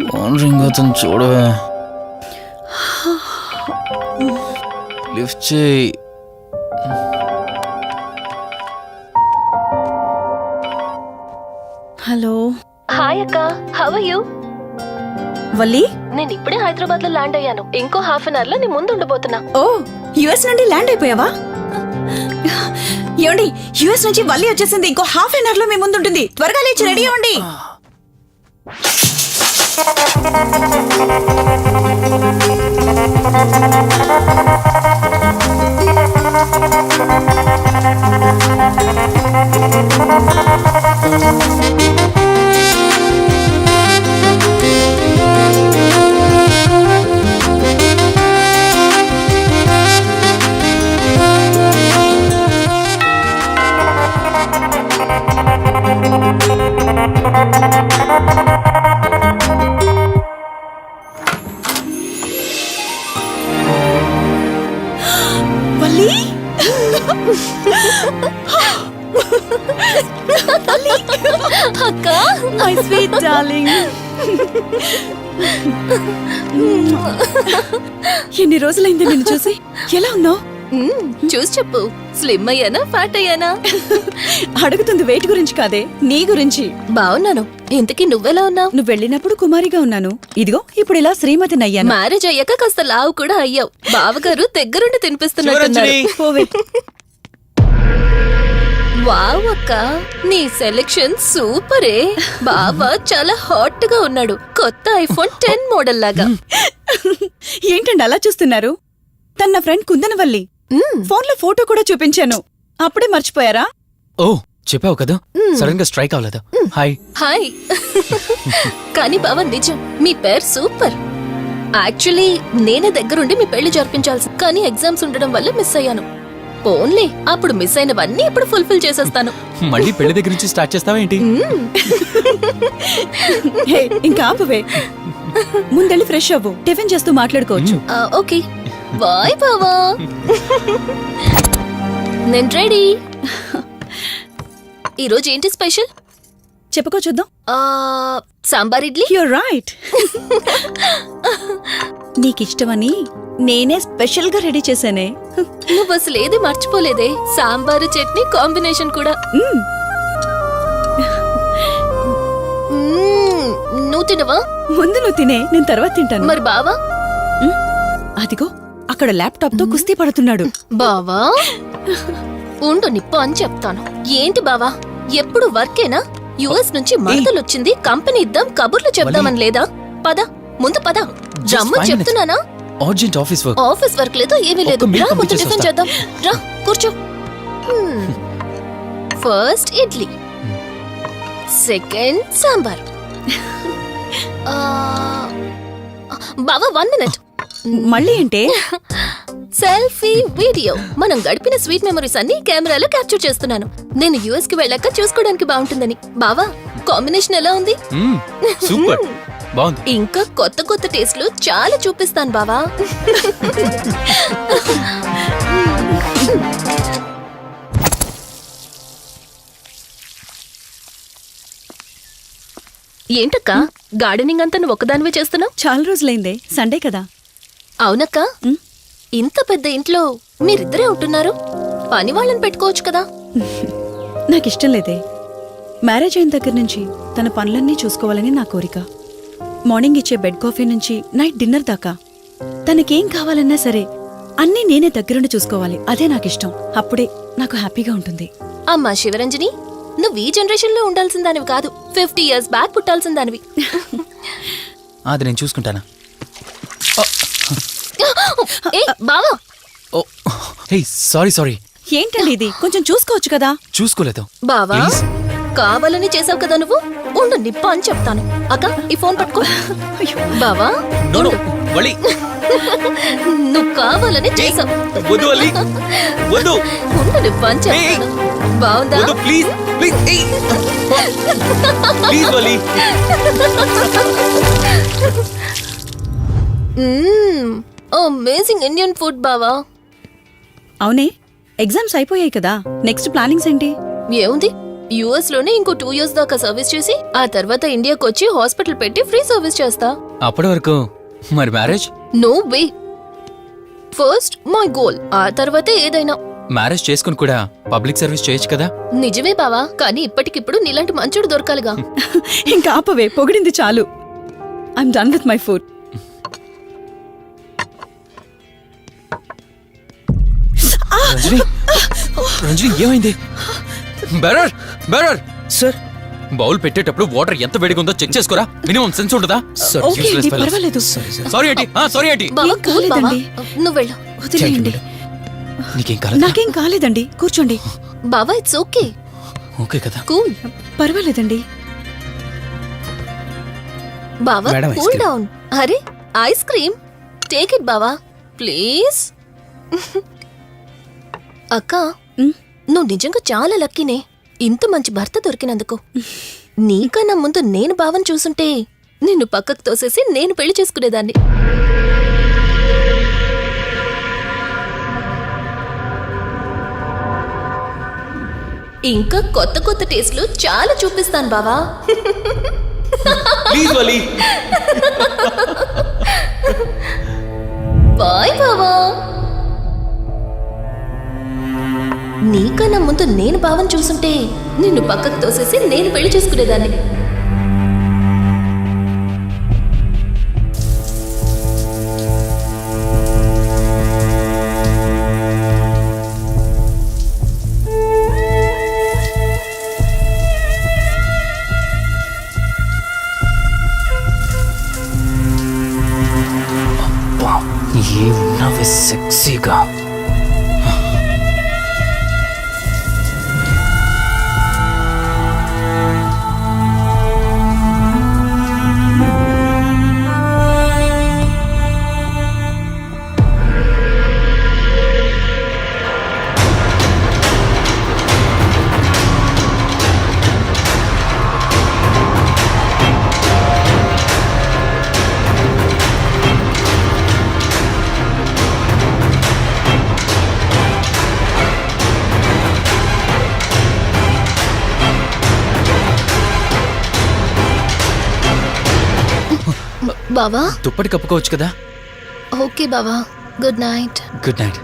S10: ఫోన్ రింగ్ అవుతుంది, చూడవే. లిఫ్ట్ చేయి.
S3: హలో. హాయ్ అక్క, హౌ ఆర్ యు? వల్లి, నేను ఇప్పుడే హైదరాబాద్ లో ల్యాండ్ అయ్యాను. ఇంకో హాఫ్ అన్ అవర్ లో నీ ముందు ఉండబోతున్నా. ఓ, యుఎస్ నుండి ల్యాండ్ అయిపోయావా? ఏమండి, యుఎస్ నుంచి వల్లి వచ్చేసింది. ఇంకో హాఫ్ అన్ అవర్ లో మీ ముందు ఉంటుంది. త్వరగా లేచి రెడీ అవ్వండి. అక్క
S11: మై స్వీట్ డార్లింగ్. ఎన్ని రోజులైంది నిన్ను చూసి. ఎలా ఉన్నావు?
S3: చూసి చెప్పు, స్లిమ్ అయ్యానా ఫ్యాట్ అయ్యానా?
S11: అడుగుతుంది వెయిట్ గురించి కాదే, నీ గురించి.
S3: బాగున్నాను. ఇంతకీ నువ్వెలా ఉన్నావు?
S11: నువ్వు వెళ్ళినప్పుడు కుమారిగా ఉన్నాను, ఇదిగో ఇప్పుడు ఇలా శ్రీమతిని అయ్యాను.
S3: మ్యారేజ్ అయ్యాక కాస్త లావు కూడా అయ్యావు. బావగారు దగ్గరుండి తినిపిస్తున్నట్టున్నారు.
S11: పోవే.
S3: వావ్ అక్క, నీ సెలెక్షన్ సూపరే. బావ చాలా హాట్ గా ఉన్నాడు, కొత్త ఐఫోన్ 10 మోడల్ లాగా.
S11: ఏంటండి అలా చూస్తున్నారు? తన ఫ్రెండ్ కుందనవల్లి. ఫోన్ లో ఫోటో కూడా చూపించాను, అప్పుడే మర్చిపోయారా?
S10: ఓ చెప్పావు కదా, సడన్ గా స్ట్రైక్ అవ్వలేదు. Hi
S3: hi. కానీ బావ నిజం, మీ పేరు సూపర్. యాక్చువల్లీ నేనే దగ్గరుండి మీ పెళ్లి జరిపించాల్సి, కానీ ఎగ్జామ్స్ ఉండడం వల్ల మిస్ అయ్యాను. ఓన్లీ అప్పుడు మిస్ అయినవన్నీ ఇప్పుడు ఫుల్ఫిల్ చేసేస్తాను.
S10: మళ్ళీ పెళ్లి దగ్గర నుంచి స్టార్ట్ చేస్తావా ఏంటి?
S11: హే, ఇంకా ఆపువే. ముందెళ్ళి ఫ్రెష్ అవ్వు, టిఫిన్ చేస్తూ మాట్లాడుకోవచ్చు.
S3: ఓకే బాయ్ బావా. నేను రెడీ. ఈరోజు ఏంటి స్పెషల్
S11: చెప్పుకో చూద్దాం.
S3: సాంబార్ ఇడ్లీ.
S11: You're right. నీకిష్టమని నేనే స్పెషల్ గా రెడీ చేశానే.
S3: నువ్వు అసలు ఏది మర్చిపోలేదే, సాంబారు చట్నీ కాంబినేషన్ కూడా. నువ్వు తినవా?
S11: ముందు నువ్వు తినే, నేను తర్వాత తింటాను.
S3: మరి బావా?
S11: అదిగో అక్కడ ల్యాప్టాప్ తో కుస్తీ పడుతున్నాడు.
S3: బావా ఉండు, నిప్పు అని చెప్తాను. ఏంటి బావా ఎప్పుడు వర్కేనా? యుఎస్ నుంచి మరదలొచ్చింది, కంపెనీ ఇద్దాం, కబుర్లు చెప్దామని లేదా? పద ముందు పద. రమ్మని చెప్తున్నానా?
S10: Urgent office work.
S3: Office work లేదు, ఏమీ లేదు. రా ముందు టిఫిన్ చేద్దాం. రా కూర్చో. First idli, second sambar. బావా 1 మినిట్.
S11: మళ్ళీ ఏంటే?
S3: Selfie video. మనం గడిపిన స్వీట్ మెమరీస్ అన్ని కెమెరాలో క్యాప్చర్ చేస్తున్నాను. నేను యుఎస్ కి వెళ్ళాక చూసుకోవడానికి బాగుంటుందని. బావా కాంబినేషన్ ఎలా ఉంది?
S10: సూపర్ బాగుంది.
S3: ఇంకా కొత్త కొత్త టేస్ట్లు చాలా చూపిస్తాను బావా. ఏంటక్క గార్డెనింగ్ అంతా నువ్వు ఒక్కదానివే చేస్తున్నావు?
S11: చాలా రోజులైందే, సండే కదా.
S3: అవునక్క, ఇంత పెద్ద ఇంట్లో మీరిద్దరే ఉంటున్నారు, పని వాళ్ళని పెట్టుకోవచ్చు కదా.
S11: నాకిష్టం లేదే. మ్యారేజ్ అయిన దగ్గర నుంచి తన పనులన్నీ చూసుకోవాలని నా కోరిక. మార్నింగ్ ఇచ్చే బెడ్ కాఫీ నుంచి నైట్ డిన్నర్ దాకా తనకేం కావాలన్నా సరే అన్నీ నేనే దగ్గరుండి చూసుకోవాలి. అదే నాకిష్టం. అప్పుడే నాకు హ్యాపీగా ఉంటుంది.
S3: అమ్మా శివరంజని, నువ్వు ఈ జనరేషన్ లో ఉండాల్సిన దానివి కాదు, 50 years బ్యాక్ పుట్టాల్సిన దానివి.
S10: అది నేను చూసుకుంటానా?
S3: బావా
S10: ఓ హే సారీ.
S11: ఏంటండి ఇది, కొంచెం చూసుకోవచ్చు కదా.
S10: చూసుకోలేదు
S3: బావా, కావాలని చేసావు కదా నువ్వు. ఉండు నిప్ప అని చెప్తాను. అక్క ఈ ఫోన్ పట్టుకో. బావా నువ్వు కావాలని చేసావు. ఉండు నిప్ప అని చెప్తాను. బావుందా? అమేజింగ్ ఇండియన్ ఫుడ్ బావా.
S11: అవునే, ఎగ్జామ్స్ అయిపోయాయి కదా, నెక్స్ట్ ప్లానింగ్స్ ఏంటి?
S3: ఏముంది, యుఎస్ లోనే ఇంకో 2 years దాకా సర్వీస్ చేసి ఆ తర్వాత ఇండియాకి వచ్చి హాస్పిటల్ పెట్టి ఫ్రీ సర్వీస్ చేస్తా.
S10: అప్పటి వరకు మరి marriage?
S3: No way. First my goal, ఆ తర్వాతే ఏదైనా.
S10: మ్యారేజ్ చేసుకుని కూడా పబ్లిక్ సర్వీస్ చేయొచ్చు కదా.
S3: నిజమే బావా, కానీ ఇప్పటికిప్పుడు నీలాంటి మంచుడు దొరకాలిగా.
S11: ఇంకా ఆపవే, పొగిడింది చాలు. I'm done with my food.
S10: Ranjani ఏమైంది? బెరర్ సార్, బౌల్ పెట్టేటప్పుడు వాటర్ ఎంత వేడిగా ఉందో చెక్ చేసుకోరా. మినిమం సెన్స్ ఉండదా?
S11: ఓకే అండి, పర్వాలేదు.
S10: Sorry aunty.
S3: బావా, కూల్ బావా.
S11: కాలేదండి.
S3: నువ్వు వెళ్ళు.
S11: వదిలేయండి.
S10: నీకేం కాలేదు?
S11: నాకేం కాలేదండి, కూర్చోండి.
S3: బావా ఇట్స్ ఓకే.
S10: ఓకే కదా.
S3: కూల్.
S11: పర్వాలేదండి.
S3: బావా
S4: మేడం,
S3: కూల్ డౌన్. అరే ఐస్ క్రీమ్, టేక్ ఇట్ బావా ప్లీజ్. అక్క, నువ్వు నిజంగా చాలా లక్కీనే, ఇంత మంచి భర్త దొరికినందుకు. నీకన్నా ముందు నేను బావని చూసుంటే నిన్ను పక్కకు తోసేసి నేను పెళ్లి చేసుకునేదాన్ని. ఇంకా కొత్త కొత్త టేస్ట్లు చాలా చూపిస్తాను బావా.
S9: Please Vali.
S3: బాయ్ బావా. నీకన్నా ముందు నేను బావని చూసుంటే నిన్ను పక్కకు తోసేసి నేను పెళ్లి చేసుకునేదాన్ని.
S10: ఏమున్నావే సెక్సీగా.
S3: బావా
S10: దుప్పటి కప్పుకోవచ్చు కదా.
S3: ఓకే బావా, good night.
S10: Good night.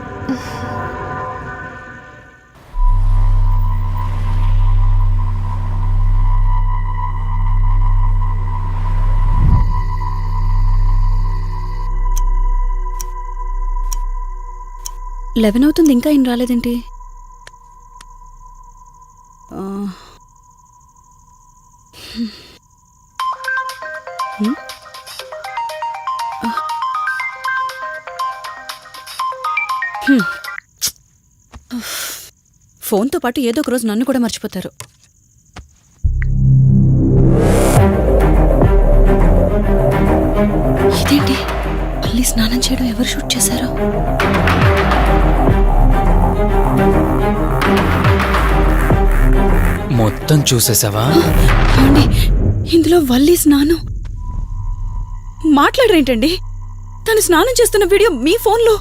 S11: Eleven అవుతుంది, ఇంకా ఏం రాలేదేంటి? ఫోన్తో పాటు ఏదో ఒక రోజు నన్ను కూడా మర్చిపోతారు. ఇదేంటి, మళ్ళీ స్నానం చేయడం ఎవరు షూట్ చేశారో?
S10: మొత్తం చూసేసావా?
S11: ఏమండి, ఇందులో వల్లి స్నానం మాట్లాడరేంటండి? తను స్నానం చేస్తున్న వీడియో మీ ఫోన్లో.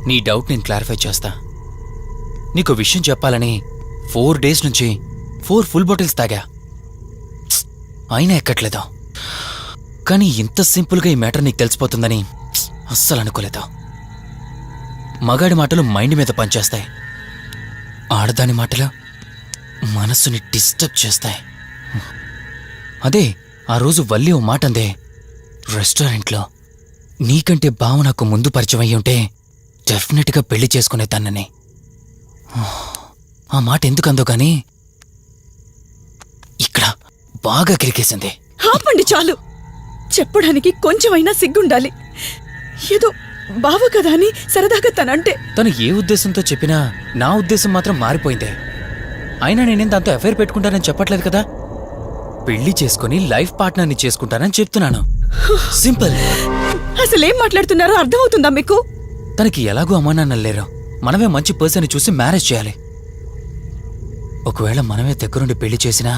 S10: నీ డౌట్ నేను క్లారిఫై చేస్తా. నీకు విషయం చెప్పాలని 4 days నుంచి 4 full బాటిల్స్ తాగా, అయినా ఎక్కట్లేదు. కానీ ఇంత సింపుల్గా ఈ మ్యాటర్ నీకు తెలిసిపోతుందని అస్సలు అనుకోలేదు. మగాడి మాటలు మైండ్ మీద పనిచేస్తాయి, ఆడదాని మాటలు మనస్సుని డిస్టర్బ్ చేస్తాయి. అదే ఆ రోజు వల్లి ఓ మాట అందే రెస్టారెంట్లో, నీకంటే బావ నాకు ముందు పరిచయం అయ్యి ఉంటే డెఫినెట్గా పెళ్లి చేసుకునేదాన్నని. ఆ మాట ఎందుకందో గాని ఇక్కడ బాగా కిరికేసింది.
S11: ఆపండి చాలు, చెప్పడానికి కొంచెమైనా సిగ్గుండాలి. ఏదో బావ కదా అని సరదాగా తనంటే.
S10: తను ఏ ఉద్దేశంతో చెప్పినా నా ఉద్దేశం మాత్రం మారిపోయిందే. అయినా నేనేం దాంతో అఫైర్ పెట్టుకుంటానని చెప్పట్లేదు కదా, పెళ్లి చేసుకుని లైఫ్ పార్ట్నర్ని చేసుకుంటానని చెప్తున్నాను. సింపుల్.
S11: అసలేం మాట్లాడుతున్నారో అర్థమవుతుందా మీకు?
S10: తనకి ఎలాగూ అమ్మానాన్నలు లేరు, మనమే మంచి పర్సన్ చూసి మ్యారేజ్ చేయాలి. ఒకవేళ మనమే దగ్గరుండి పెళ్లి చేసినా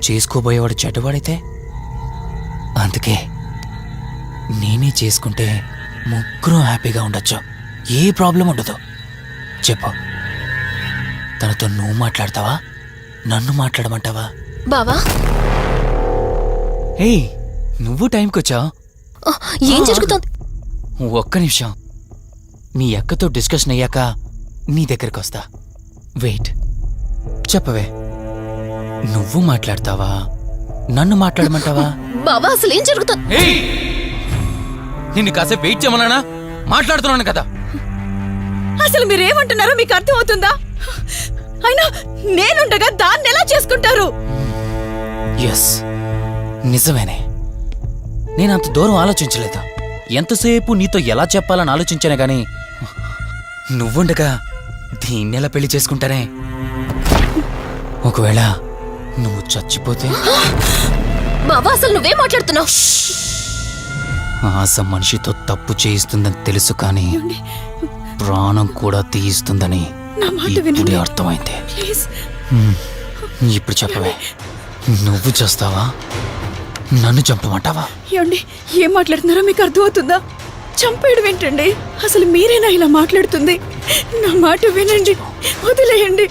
S10: చేసుకోబోయేవాడు చెడ్డవాడైతే, అందుకే నేనే చేసుకుంటే ముగ్గురు హ్యాపీగా ఉండొచ్చు, ఏ ప్రాబ్లం ఉండదు. చెప్పు, తనతో నువ్వు మాట్లాడతావా, నన్ను మాట్లాడమంటావా?
S3: బావా
S10: ఏయ్, నువ్వు టైంకొచ్చావు.
S3: ఏం జరుగుతోంది?
S10: ఒక్క నిమిషం, మీ అక్కతో డిస్కషన్ అయ్యాక నీ దగ్గరికి వస్తా. వెయిట్, చెప్పవే, నువ్వు మాట్లాడతావా, నన్ను మాట్లాడమంటావా?
S3: బావా అసలు ఏం జరుగుతోంది?
S10: నిన్ను కాసేపు వెయిట్ చేయమన్నానా? మాట్లాడుతున్నాను కదా.
S11: అసలు మీరేమంటున్నారో మీకు అర్థమవుతుందా? అయినా నేనుండగా దాన్ని ఎలా చేసుకుంటారు?
S10: ఎస్, నిజమేనే. నేనంత దూరం ఆలోచించలేదు. ఎంతసేపు నీతో ఎలా చెప్పాలని ఆలోచించానే గాని, నువ్వుండగా దీన్నెలా పెళ్లి చేసుకుంటానే? ఒకవేళ నువ్వు చచ్చిపోతే?
S3: బావా అసలు నువ్వే మాట్లాడుతున్నావు?
S10: ఆశ మనిషితో తప్పు చేయిస్తుందని తెలుసు, కానీ ప్రాణం కూడా తీయిస్తుందని ఇప్పుడే అర్థమైంది. ఇప్పుడు చెప్పవే, నువ్వు చేస్తావా, నన్ను చంపమంటావా?
S11: ఏమండి, ఏం మాట్లాడుతున్నారో మీకు అర్థమవుతుందా? చంపేయడం ఏంటండి? అసలు మీరేనా ఇలా మాట్లాడుతుంది? నా మాట వినండి. వదిలేయండి.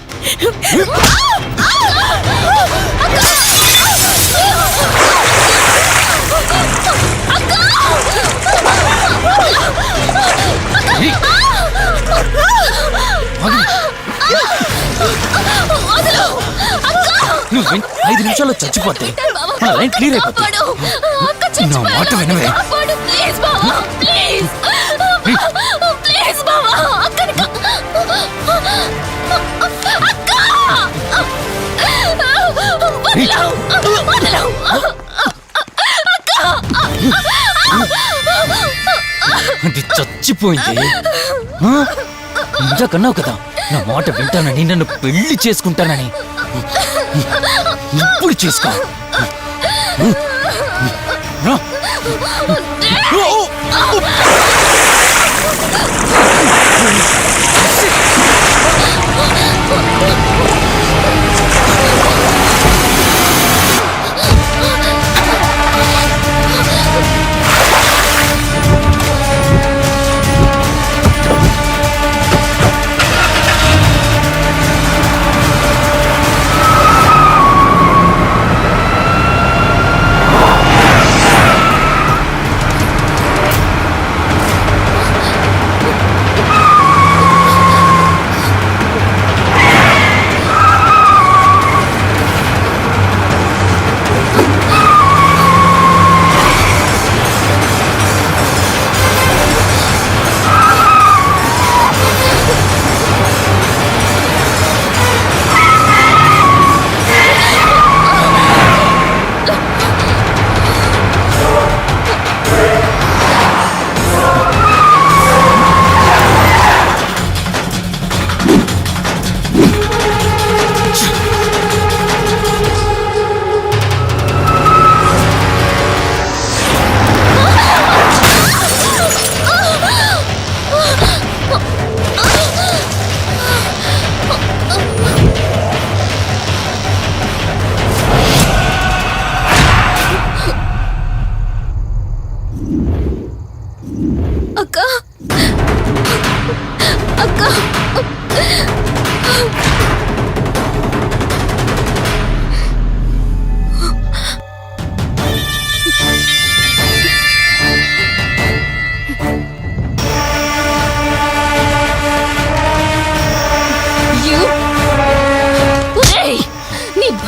S10: నువ్వు 5 నిమిషాల్లో చచ్చిపోతే మన లైన్ క్లియర్ అయిపోతుంది. నా మాట వినవే. అది చచ్చిపోయింది. ఇంతకన్నావు కదా నా మాట వింటానని, నన్ను పెళ్లి చేసుకుంటానని. ఇప్పుడు చేసుకో. రా.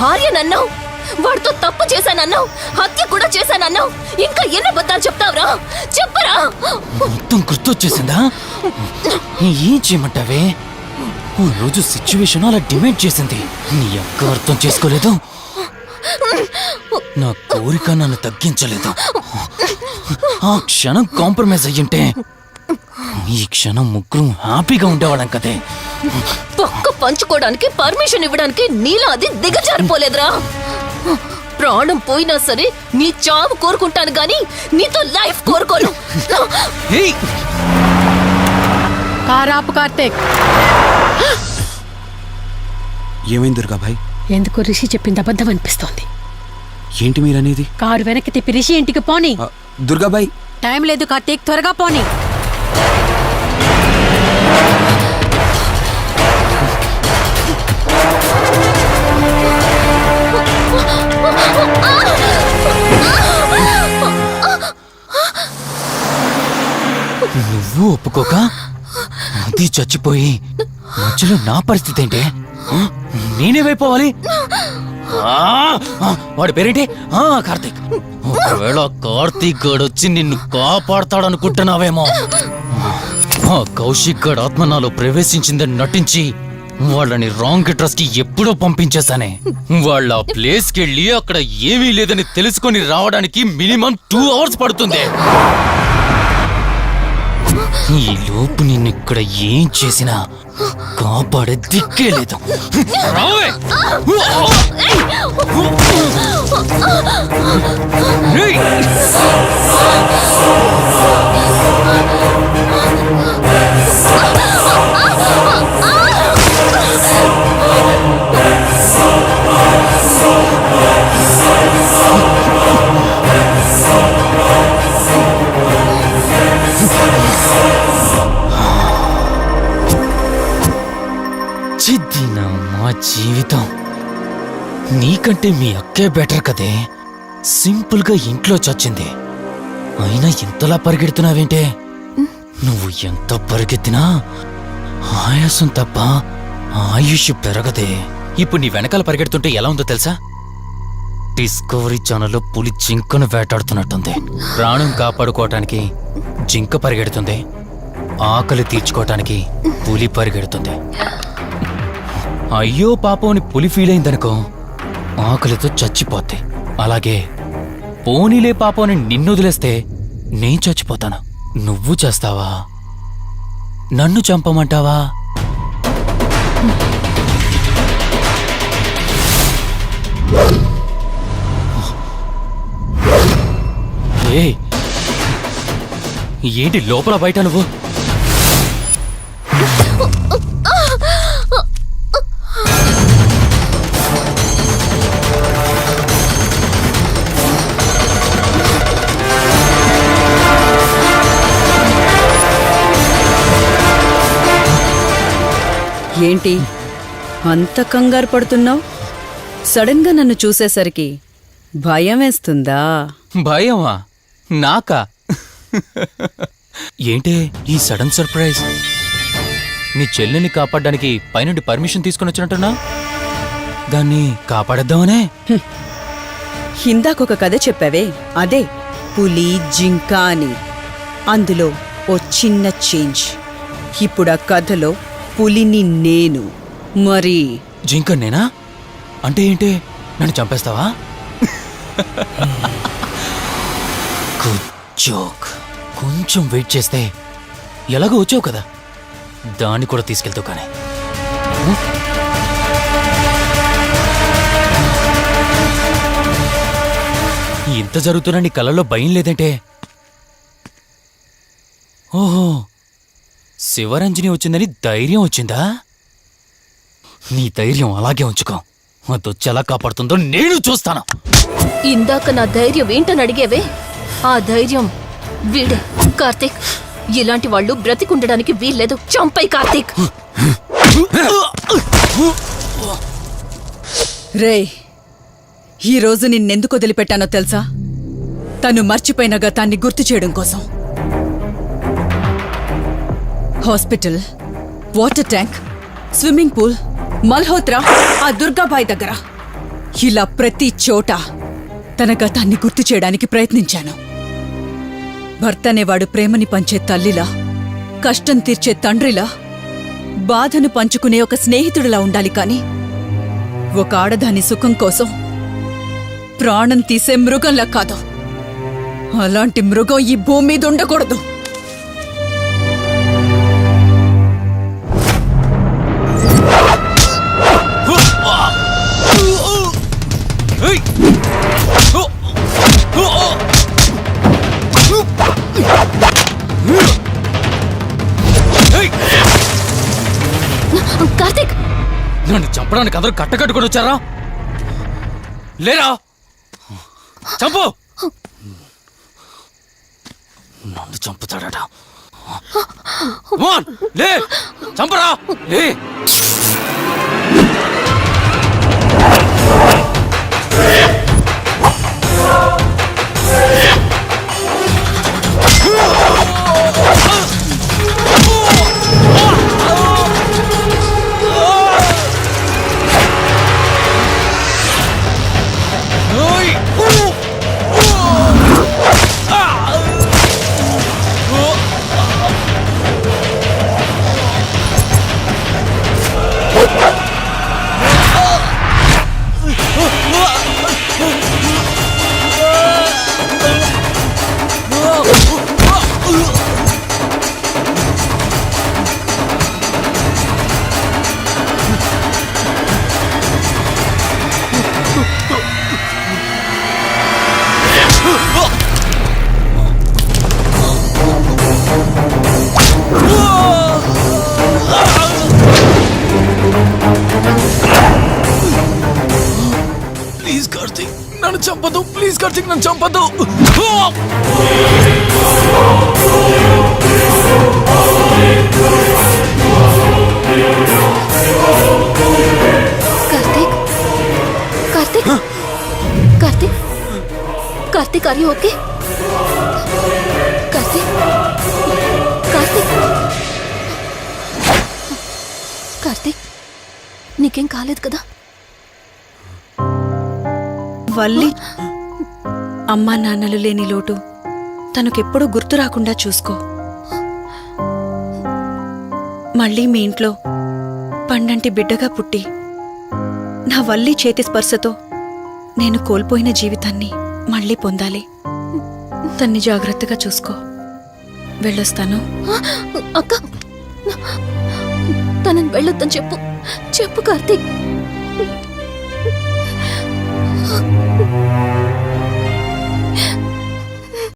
S3: భార్యనన్నావు, వాడితో తప్పు చేశానన్నావు, హత్య కూడా చేశానన్నావు. ఇంకా ఎన్ని అబద్ధాలు చెప్తావురా? చెప్పరా.
S10: మొత్తం గుర్తొచ్చేసిందా? ఏం చేయమంటావే? ఓ రోజు సిచ్యువేషన్ అలా డిమాండ్ చేసింది. నీ అక్క అర్థం చేసుకోలేదు. నా కోరిక నన్ను తగ్గించలేదు. ఆ క్షణం కాంప్రమైజ్ అయ్యింటే ఈ క్షణం ముగ్గురు హ్యాపీగా ఉండేవాళ్ళం కదే.
S3: పక్క పంచుకోవడానికి పర్మిషన్ ఇవ్వడానికి నీలా అది దిగజారిపోలేదురా. ప్రాణం పోయినా సరే నీ చావు కోరుకుంటాను గాని నీతో లైఫ్ కోరుకోను.
S8: కారాపు కార్తీక్.
S1: ఏమైంది దుర్గాభాయ్?
S8: ఎందుకు రిషి చెప్పింది అబద్ధం అనిపిస్తోంది.
S1: ఏంటి మీరనేది?
S8: కారు వెనక్కి తిప్పి రిషి ఇంటికి పోని.
S1: దుర్గాబాయ్
S8: టైం లేదు కార్తీక్, త్వరగా పోని.
S10: నువ్వు ఒప్పుకోక అది చచ్చిపోయి మధ్యలో నా పరిస్థితి ఏంటి? నేనేమైపోవాలి? వాడి పేరేంటి? కార్తీక్. ఒకవేళ కార్తీక్ గడు వచ్చి నిన్ను కాపాడతాడనుకుంటున్నావేమో. ఆ కౌశిక్ గడ్ ఆత్మ నాలో ప్రవేశించిందని నటించి వాళ్ళని రాంగ్ అడ్రస్ కి ఎప్పుడో పంపించేశానే. వాళ్ళ ప్లేస్ కి వెళ్ళి అక్కడ ఏమీ లేదని తెలుసుకొని రావడానికి మినిమం 2 hours పడుతుంది. ఈ లోపు నిన్నిక్కడ ఏం చేసినా కాపాడే దిక్కే లేదు. నీకంటే మీ అక్కే బెటర్ కదే. సింపుల్గా ఇంట్లో చచ్చింది, అయినా ఇంతలా పరిగెడుతున్నావేంటే? నువ్వు ఎంత పరిగెత్తినా ఆయాసం తప్ప ఆయుష్ పెరగదే. ఇప్పుడు నీ వెనకాల పరిగెడుతుంటే ఎలా ఉందో తెలుసా? డిస్కవరీ ఛానల్లో పులి జింకను వేటాడుతున్నట్టుంది. ప్రాణం కాపాడుకోవటానికి జింక పరిగెడుతుంది, ఆకలి తీర్చుకోవటానికి పులి పరిగెడుతుంది. అయ్యో పాపం అని పులి ఫీల్ అయిందనుకో, ఆకలితో చచ్చిపోద్ది. అలాగే పోనీలే పాపం అని నిన్ను వదిలేస్తే నేను చచ్చిపోతాను. నువ్వు చేస్తావా? నన్ను చంపమంటావా? ఏయ్, ఏంటి లోపల బయట నువ్వు?
S11: ఏంటి అంత కంగారు పడుతున్నావు? సడన్ గా నన్ను చూసేసరికి భయం వేస్తుందా?
S10: భయమా? నాకా? ఏంటే ఈ సడన్ సర్ప్రైజ్? నీ చెల్లెల్ని కాపాడడానికి పైనుండి పర్మిషన్ తీసుకుని వచ్చినట్టున్నా? దాన్ని కాపాడేద్దామనే?
S11: ఇందాకొక కథ చెప్పావే, అదే పులి జింక అని. అందులో ఓ చిన్న చేంజ్. ఇప్పుడు ఆ కథలో పులిని నేను. మరి
S10: జింక నేనా? అంటే ఏంటి, నన్ను చంపేస్తావా? Good joke. కొంచెం వెయిట్ చేస్తే ఎలాగో వచ్చావు కదా, దాన్ని కూడా తీసుకెళ్తావు. కానీ ఇంత జరుగుతున్నా నీ కళ్ళల్లో భయం లేదంటే? ఓహో, శివరంజని వచ్చిందని ధైర్యం వచ్చిందా? నీ ధైర్యం అలాగే ఉంచుకో, అదొచ్చి ఎలా కాపాడుతుందో నేను చూస్తాను.
S6: ఇందాక నా ధైర్యం ఏంటని అడిగేవే, ఆ ధైర్యం వీడే కార్తీక్. ఇలాంటి వాళ్ళు బ్రతికుండడానికి వీల్లేదు. చంపై కార్తీక్.
S11: రే, ఈరోజు నిన్నెందుకు వదిలిపెట్టానో తెలుసా? తను మర్చిపోయిన గతాన్ని గుర్తు చేయడం కోసం. Hospital, water tank, swimming pool, Malhotra, ఆ దుర్గాబాయ్ దగ్గర, ఇలా ప్రతి చోట తన గతాన్ని గుర్తు చేయడానికి ప్రయత్నించాను. భర్తనేవాడు ప్రేమని పంచే తల్లిలా, కష్టం తీర్చే తండ్రిలా, బాధను పంచుకునే ఒక స్నేహితుడిలా ఉండాలి. కాని ఒక ఆడదాని సుఖం కోసం ప్రాణం తీసే మృగంలా కాదు. అలాంటి మృగం ఈ భూమి మీద ఉండకూడదు.
S6: కార్తీక్,
S10: నన్ను చంపడానికి అందరూ కట్టకట్టుకొని వచ్చారా? లేరా? చంపు! నన్ను చంపుతాడట. లే, చంపరా, లే. ప్లీజ్ కార్తీక్, నన్ను చంపదు. ప్లీజ్ కార్తీక్, నన్ను చంపదు.
S6: Karthik, Karthik.
S3: Are you okay? Karthik, Karthik, Karthik, నీకేం కాలేదు కదా?
S11: వల్లి అమ్మా నాన్నలు లేని లోటు తనకెప్పుడూ గుర్తు రాకుండా చూసుకో. మళ్ళీ మీ ఇంట్లో పండంటి బిడ్డగా పుట్టి నా వల్లి చేతి స్పర్శతో నేను కోల్పోయిన జీవితాన్ని మళ్ళీ పొందాలి. తన్ని జాగ్రత్తగా చూసుకో. వెళ్ళొస్తాను.
S3: అక్క, తనని వెళ్ళొద్దని చెప్పు. చెప్పు కార్తీక్.